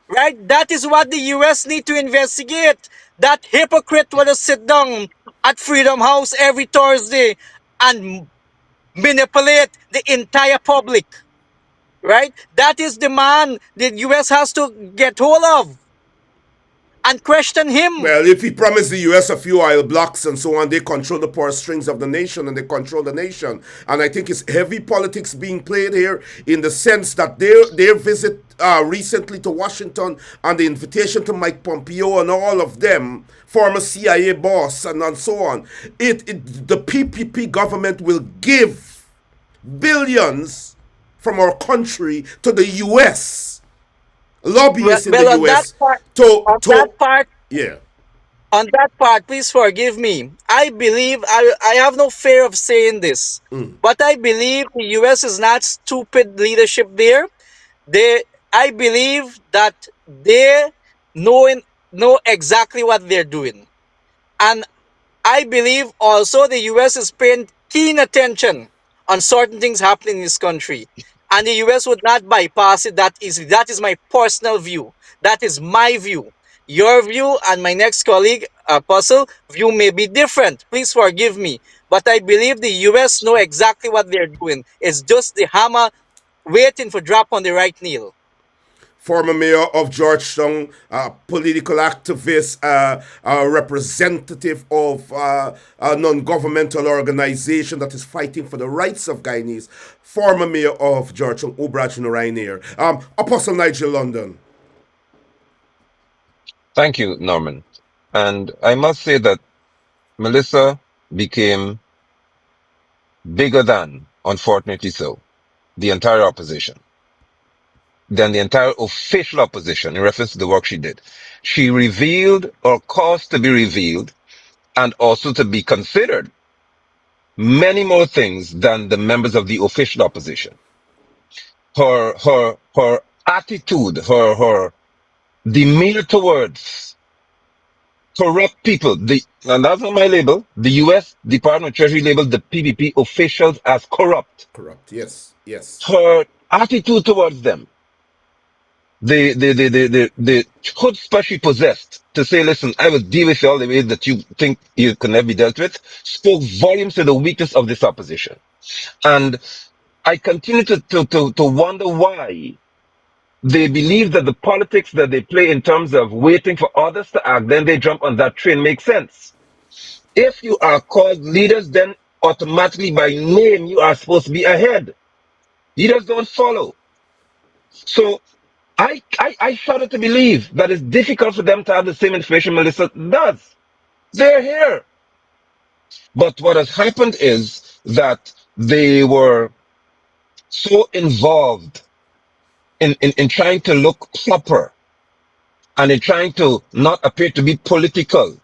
right? That is what the US need to investigate. That hypocrite will sit down at Freedom House every Thursday and manipulate the entire public, right? That is the man the US has to get hold of and question him. Well, if he promised the US a few oil blocks and so on, they control the purse strings of the nation and they control the nation. And I think it's heavy politics being played here in the sense that their visit recently to Washington and the invitation to Mike Pompeo and all of them, former CIA boss and so on, the PPP government will give billions from our country to the US, Well, lobbyists in the well on that US part, to on that part, yeah. on that part, please forgive me. I believe I have no fear of saying this, but I believe the US is not stupid leadership there. They, I believe that they know exactly what they're doing, and I believe also the US is paying keen attention on certain things happening in this country. And the US would not bypass it that easily. That is my personal view. That is my view. Your view and my next colleague, Apostle, view may be different. Please forgive me. But I believe the US know exactly what they're doing. It's just the hammer waiting for drop on the right nail. former mayor of Georgetown, political activist, representative of a non-governmental organization that is fighting for the rights of Guyanese, former mayor of Georgetown, Ubraj Narine. Apostle Nigel London. Thank you, Norman. And I must say that Melissa became bigger than, unfortunately so, the entire opposition, than the entire official opposition in reference to the work she did. She revealed or caused to be revealed and also to be considered many more things than the members of the official opposition. Her attitude, her demeanor towards corrupt people, and that's not my label, the U.S. Department of Treasury labeled the PPP officials as corrupt. Corrupt. Yes. Yes. Her attitude towards them, the chutzpah she possessed to say, listen, I will deal with you all the way that you think you can never be dealt with, spoke volumes to the weakness of this opposition. And I continue to wonder why they believe that the politics that they play in terms of waiting for others to act, then they jump on that train makes sense. If you are called leaders, then automatically by name, you are supposed to be ahead. Leaders don't follow. So I shudder to believe that it's difficult for them to have the same information Melissa does. They're here. But what has happened is that they were so involved in trying to look proper and in trying to not appear to be political.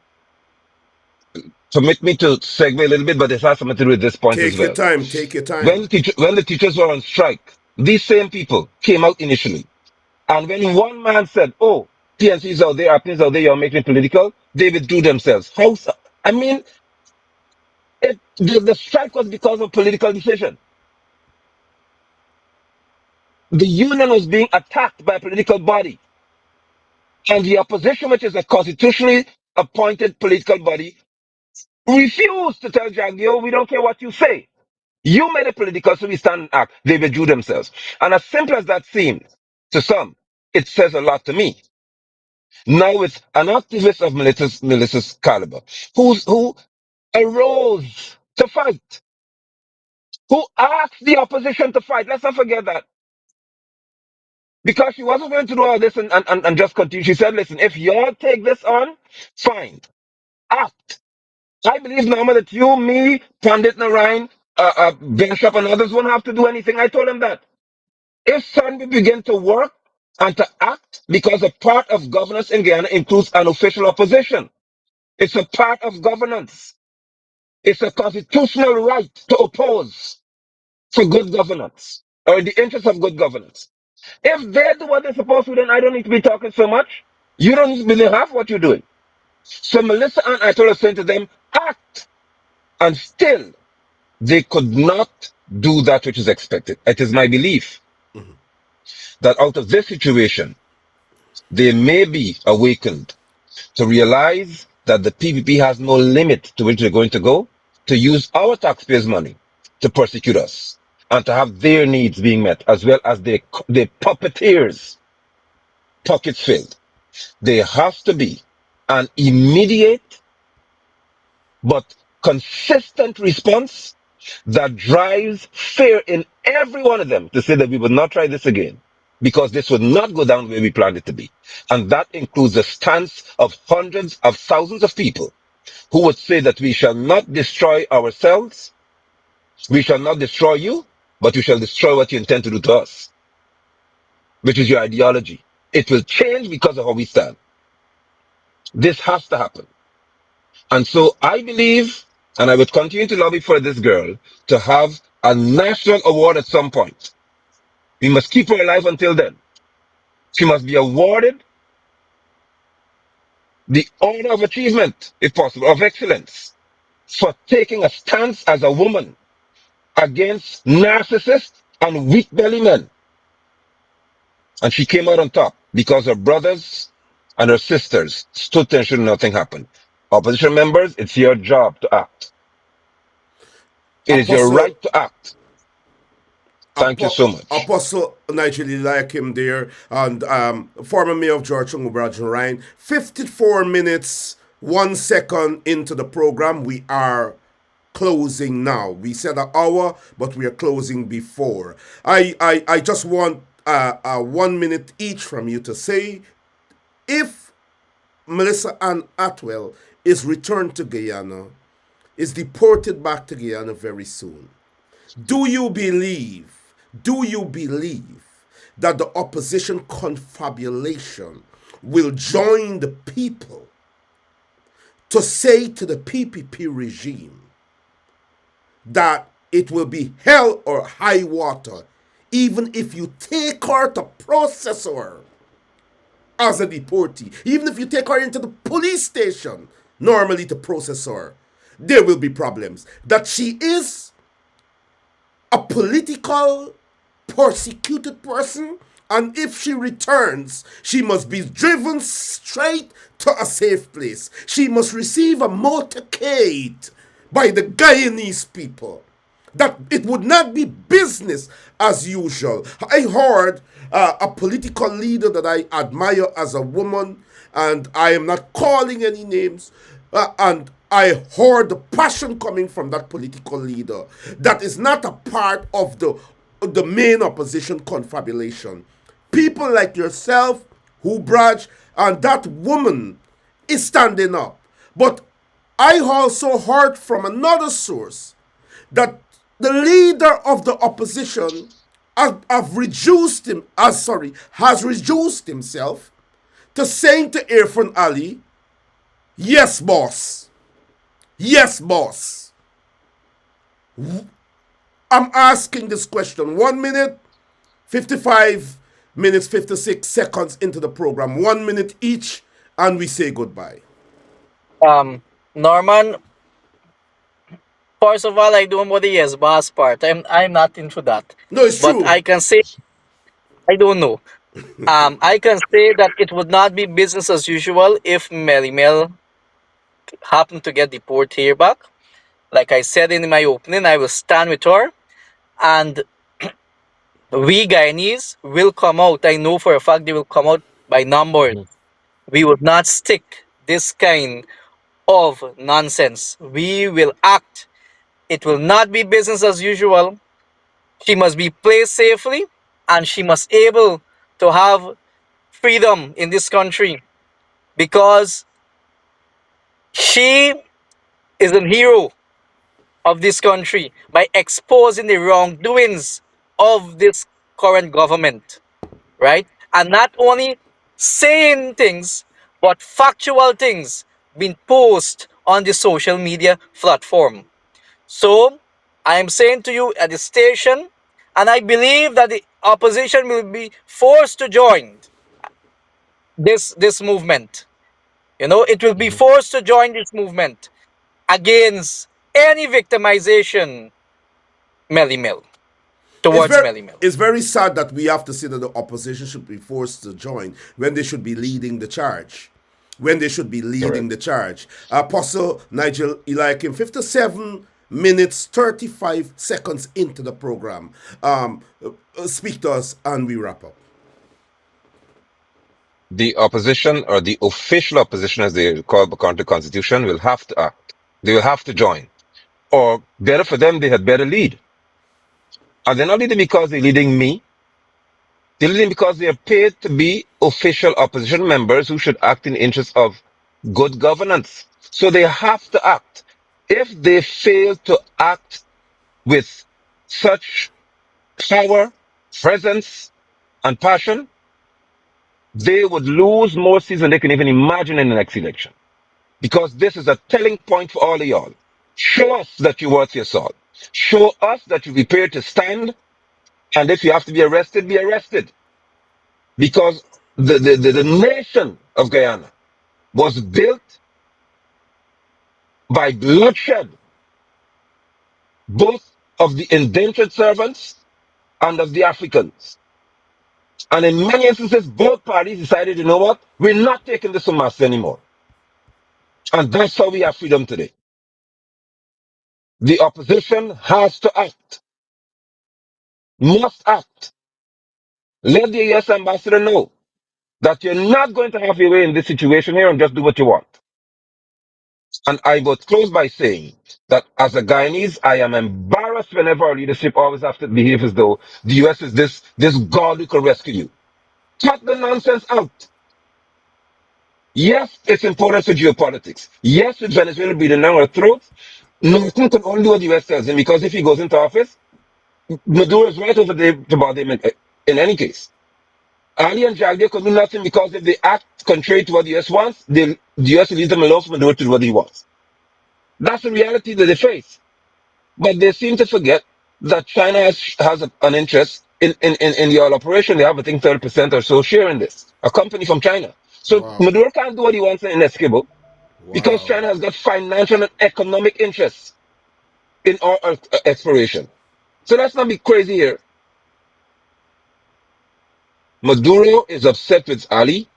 Permit me to segue a little bit, but this has something to do with this point as Take your well. time. Take your time. When the teachers were on strike, these same people came out initially. And when one man said, oh, PNCs out there, things out there, you're making it political, they withdrew themselves. I mean, the strike was because of political decision. The union was being attacked by a political body. And the opposition, which is a constitutionally appointed political body, refused to tell Jagio, we don't care what you say. You made it political, so we stand and act. They withdrew themselves. And as simple as that seems to some, it says a lot to me. Now with an activist of Melissa's caliber, who arose to fight, who asked the opposition to fight. Let's not forget that. Because she wasn't going to do all this and just continue. She said, listen, if y'all take this on, fine. Act. I believe, Norma, that you, me, Pandit Narayan, Bishop and others won't have to do anything. I told them that. If suddenly we begin to work and to act, because a part of governance in Guyana includes an official opposition. It's a part of governance. It's a constitutional right to oppose for good governance or in the interest of good governance. If they do what they're supposed to, then I don't need to be talking so much. You don't need to believe half what you're doing. So Melissa and I told us saying to them, act. And still, they could not do that which is expected. It is my belief that out of this situation, they may be awakened to realize that the PPP has no limit to which they're going to go, to use our taxpayers' money to persecute us and to have their needs being met, as well as their puppeteers' pockets filled. There has to be an immediate but consistent response that drives fear in every one of them to say that we will not try this again because this would not go down where we planned it to be. And that includes the stance of hundreds of thousands of people who would say that we shall not destroy ourselves, we shall not destroy you, but we shall destroy what you intend to do to us, which is your ideology. It will change because of how we stand. This has to happen. And so I believe, and I would continue to lobby for this girl to have a national award at some point. We must keep her alive until then. She must be awarded the Order of Achievement, if possible, of Excellence, for taking a stance as a woman against narcissists and weak belly men. And she came out on top because her brothers and her sisters stood to ensure nothing happened. Opposition members, it's your job to act. It is your Apostle right to act. Thank you so much. Apostle Nigel Eliakim there, and former mayor of Georgetown, Ubraj Narine. 54 minutes, 1 second into the program. We are closing now. We said an hour, but we are closing before. I just want 1 minute each from you to say if Melissa Ann Atwell is returned to Guyana, is deported back to Guyana very soon. Do you believe that the opposition confabulation will join the people to say to the PPP regime that it will be hell or high water, even if you take her to process her as a deportee, even if you take her into the police station normally to process her, there will be problems. That she is a political persecuted person, and if she returns, she must be driven straight to a safe place. She must receive a motorcade by the Guyanese people. That it would not be business as usual. I heard a political leader that I admire as a woman, and I am not calling any names, and I heard the passion coming from that political leader that is not a part of the main opposition confabulation. People like yourself, Ubraj, and that woman is standing up. But I also heard from another source that the leader of the opposition has reduced himself to saying to Irfan Ali, yes, boss. Yes, boss. I'm asking this question. 1 minute, 55 minutes, 56 seconds into the program. 1 minute each, and we say goodbye. Norman, first of all, I don't know the yes boss part. I'm not into that. No, it's But true. I can say I don't know. I can say that it would not be business as usual if Melly Mel happened to get deported here back. Like I said in my opening, I will stand with her, and we Guyanese will come out. I know for a fact they will come out by numbers. We would not stick this kind of nonsense. We will act. It will not be business as usual. She must be placed safely, and she must able to have freedom in this country, because she is a hero of this country by exposing the wrongdoings of this current government, right? And not only saying things, but factual things being posted on the social media platform. So I am saying to you at the station, and I believe that the opposition will be forced to join this movement. You know, it will be forced to join this movement against any victimization, Melly Mel, It's towards very Melly Mel. it's very sad that we have to say that the opposition should be forced to join when they should be leading the charge. When they should be leading Correct. the charge. Apostle Nigel Eliakim, 57 minutes, 35 seconds into the program. Speak to us and we wrap up. The opposition, or the official opposition as they call according to the constitution, will have to act. They will have to join. Or better for them, they had better lead. And they're not leading because they're leading me. They're leading because they are paid to be official opposition members who should act in the interest of good governance. So they have to act. If they fail to act with such power, presence, and passion, they would lose more seats than they can even imagine in the next election. Because this is a telling point for all of y'all. Show us that you're worth your salt. Show us that you're prepared to stand, and if you have to be arrested, be arrested. Because the nation of Guyana was built by bloodshed, both of the indentured servants and of the Africans. And in many instances, both parties decided, you know what, we're not taking this from us anymore. And that's how we have freedom today. The opposition has to act. must act. Let the US ambassador know that you're not going to have your way in this situation here and just do what you want. And I would close by saying that as a Guyanese, I am embarrassed whenever our leadership always have to behave as though the US is this God who can rescue you. Cut the nonsense out. Yes, it's important for geopolitics. Yes, with Venezuela breathing down our throats, Norton can only do what the US tells him, because if he goes into office, Maduro is right over there to bother him in any case. Ali and Jagdeo could do nothing, because if they act contrary to what the US wants, the US will leave them alone for Maduro to do what he wants. That's the reality that they face. But they seem to forget that China has an interest in the oil operation. They have, I think, 30% or so share in this, a company from China. So Wow. Maduro can't do what he wants in Esquivel, because Wow. China has got financial and economic interests in oil exploration. So let's not be crazy here. Maduro is upset with Ali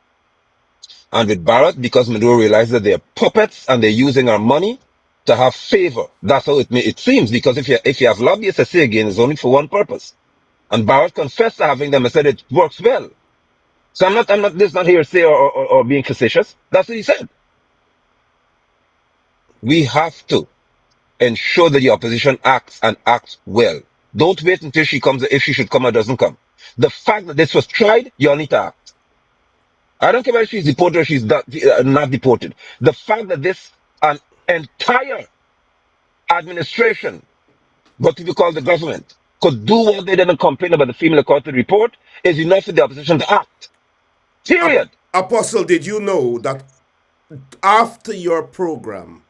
and with Barrett, because Maduro realizes that they're puppets and they're using our money to have favor. That's how it seems, because if you have lobbyists, I say again, it's only for one purpose. And Barrett confessed to having them and said it works well. So this is not hearsay or being facetious. That's what he said. We have to ensure that the opposition acts and acts well. Don't wait until she comes, if she should come or doesn't come. The fact that this was tried, you all need to act. I don't care whether she's deported or she's not deported. The fact that this an entire administration, what we call the government, could do what they didn't complain about the female Equality Report is enough for the opposition to act. Period. Apostle, did you know that after your program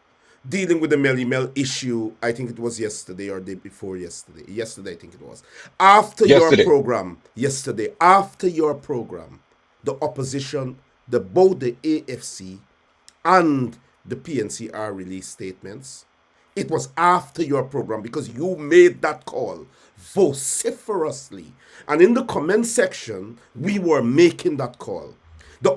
dealing with the Melly Mel issue, I think it was yesterday or day before yesterday. Yesterday, I think it was. After your Yesterday. program, yesterday, after your program, the opposition, both the AFC and the PNCR released statements. It was after your program, because you made that call vociferously. And in the comment section, we were making that call. The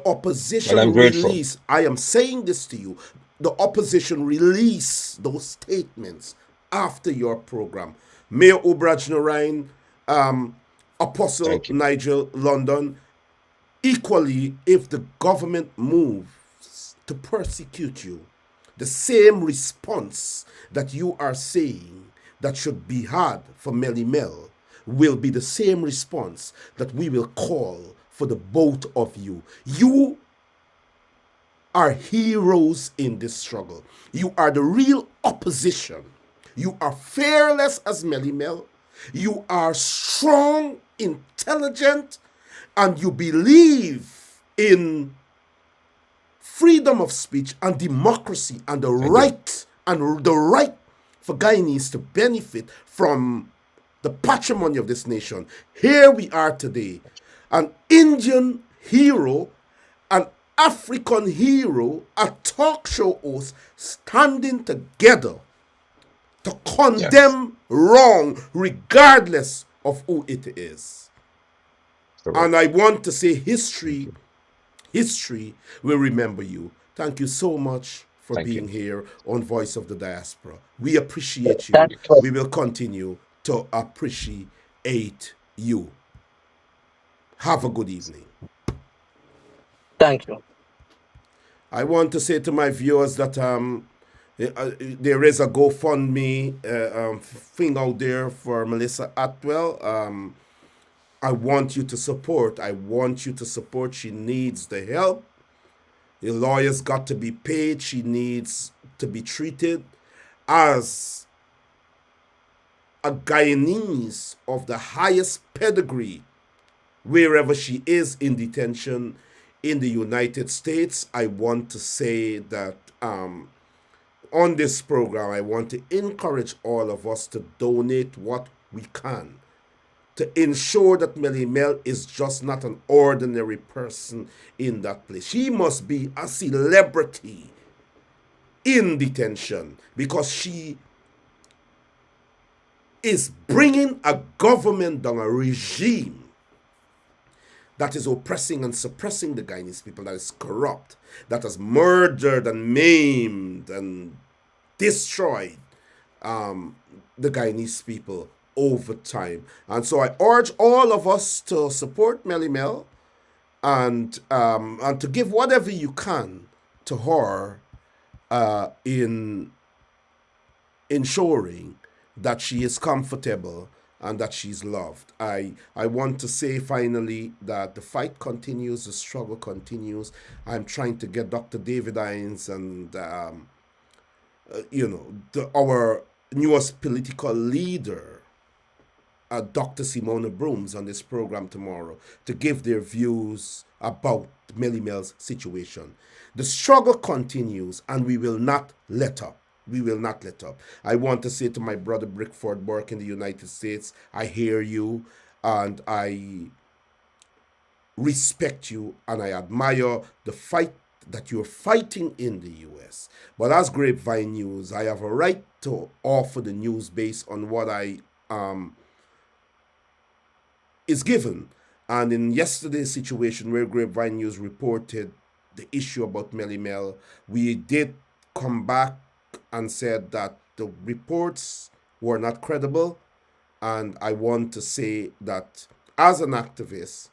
And I'm opposition grateful. released, I am saying this to you, the opposition released those statements after your program. Mayor Ubraj Narine, Apostle Thank you. Nigel London, equally, if the government moves to persecute you, the same response that you are saying that should be had for Melly Mel will be the same response that we will call for the both of you. You are heroes in this struggle. You are the real opposition. You are fearless as Melly Mel. You are strong, intelligent, and you believe in freedom of speech and democracy and I do. the right for Guyanese to benefit from the patrimony of this nation. Here we are today, an Indian hero, an African hero, a talk show host standing together to Yes. condemn wrong regardless of who it is. And Correct. I want to say Thank you. history will remember you. Thank you so much for Thank you. being here on Voice of the Diaspora. We appreciate That you. Thank you. was, We will continue to appreciate you. Have a good evening. thank you. I want to say to my viewers that there is a GoFundMe thing out there for Melissa Atwell. I want you to support. I want you to support. She needs the help. The lawyer's got to be paid. She needs to be treated as a Guyanese of the highest pedigree wherever she is in detention in the United States. I want to say that on this program, I want to encourage all of us to donate what we can to ensure that Melly Mel is just not an ordinary person in that place. She must be a celebrity in detention, because she is bringing a government down, a regime that is oppressing and suppressing the Guyanese people, that is corrupt, that has murdered and maimed and destroyed the Guyanese people over time. And so I urge all of us to support Melly Mel and to give whatever you can to her in ensuring that she is comfortable and that she's loved. I want to say finally that the fight continues, the struggle continues. I'm trying to get Dr. David Hines and our newest political leader, Dr. Simona Brooms, on this program tomorrow to give their views about Melly Mel's situation. The struggle continues and we will not let up. We will not let up. I want to say to my brother Brickford Burke in the United States, I hear you and I respect you and I admire the fight that you're fighting in the US. But as Grapevine News, I have a right to offer the news based on what I is given. And in yesterday's situation where Grapevine News reported the issue about Melly Mel, we did come back and said that the reports were not credible. And I want to say that as an activist,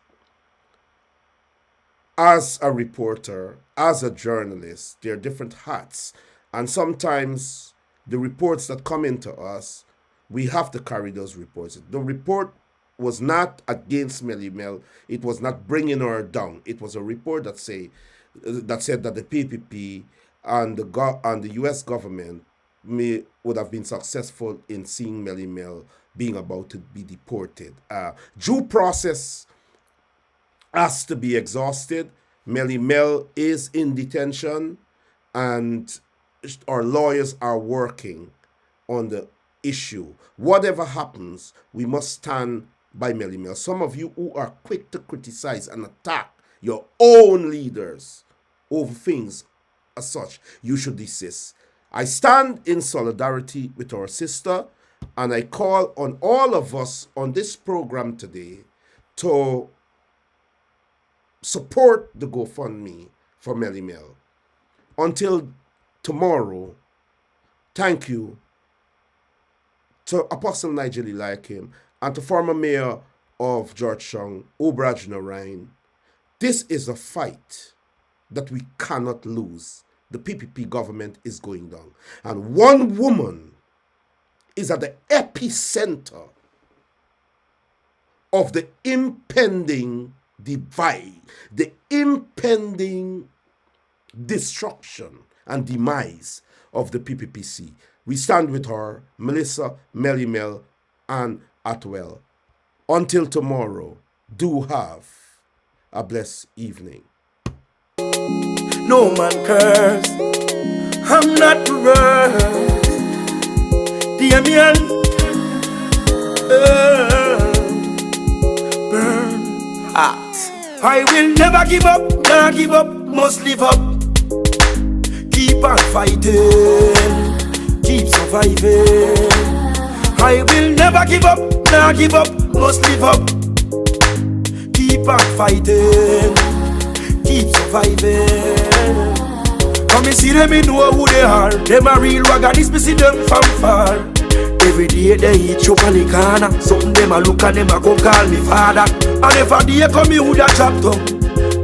as a reporter, as a journalist, there are different hats. And sometimes the reports that come into us, we have to carry those reports. The report was not against Melly Mel. It was not bringing her down. It was a report that said that the PPP and the U.S. government would have been successful in seeing Melly Mel being about to be deported. Due process has to be exhausted. Melly Mel is in detention, and our lawyers are working on the issue. Whatever happens, we must stand by Melly Mel. Some of you who are quick to criticize and attack your own leaders over things as such, you should desist. I stand in solidarity with our sister, and I call on all of us on this program today to support the GoFundMe for Melly Mel. Until tomorrow, thank you to Apostle Nigel Eliakim and to former mayor of Georgetown, Ubraj Narine. This is a fight that we cannot lose. The PPP government is going down. And one woman is at the epicenter of the impending divide, the impending destruction and demise of the PPPC. We stand with her, Melly Mel Atwell. Until tomorrow, do have a blessed evening. No man curse, I'm not reversed. Damien, burn, act. I will never give up, nah give up, must live up. Keep on fighting, keep surviving. I will never give up, nah give up, must live up. Keep on fighting, keep surviving. Come and see them, me know who they are. Them a real Guyanese, me see them from far. Every day they eat chop on the corner. Something them a look at them a go call me father. And if a day come me woulda chop tongue.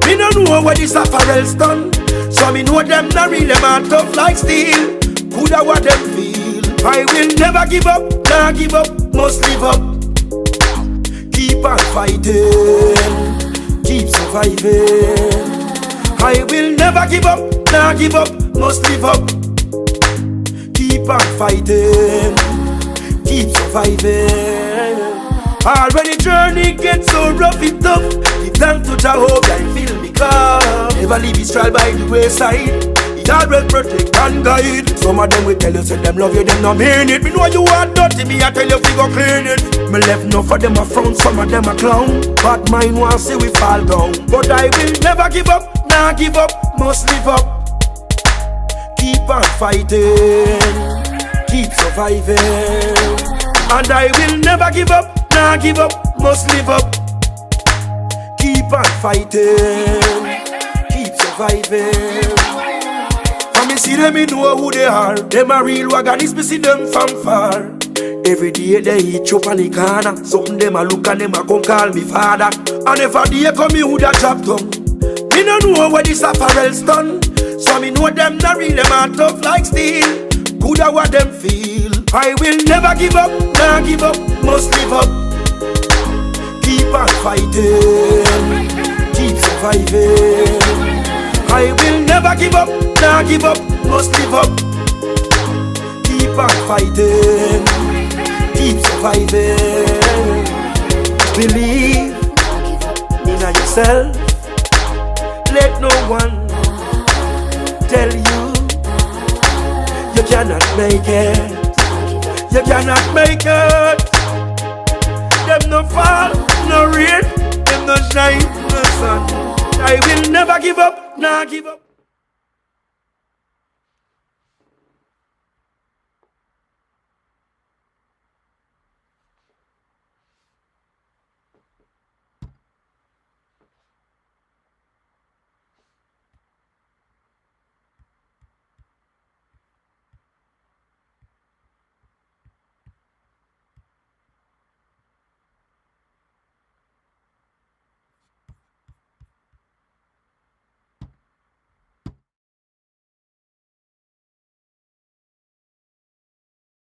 Me no know what this apparel's done. So me know them not real, them are tough like steel. Coulda what them feel. I will never give up, nah give up, must live up. Keep on fighting, keep surviving. I will never give up, nah give up, must live up. Keep on fighting, keep surviving. Already journey gets so rough and tough. Give thanks to Jehovah and feel me come. Never leave his trial by the wayside. He always protect and guide. Some of them will tell you say them love you, them no mean it. Me know you are dirty, me I tell you fi go clean it. Me left enough of them a frown, some of them a clown. But mine want see we fall down. But I will never give up, nah give up, must live up. Keep on fighting, keep surviving. And I will never give up, nah give up, must live up. Keep on fighting, keep surviving. Come and see them, me know who they are. Them a real Guyanese, me see them from far. Every day they eat chop on the corner. Something them a look and them a come call me father. And if a day come me woulda chop tongue. Me no know where this apparel's done. So me know them not real, them are tough like steel. Coulda what them feel. I will never give up, nah give up, must live up. Keep on fighting, keep surviving. I will never give up, nah give up, must live up. Keep on fighting, keep surviving. Believe in yourself. Let no one tell you you cannot make it. You cannot make it. Them no fall, no rain, them no shine, no sun. I will never give up, nah give up.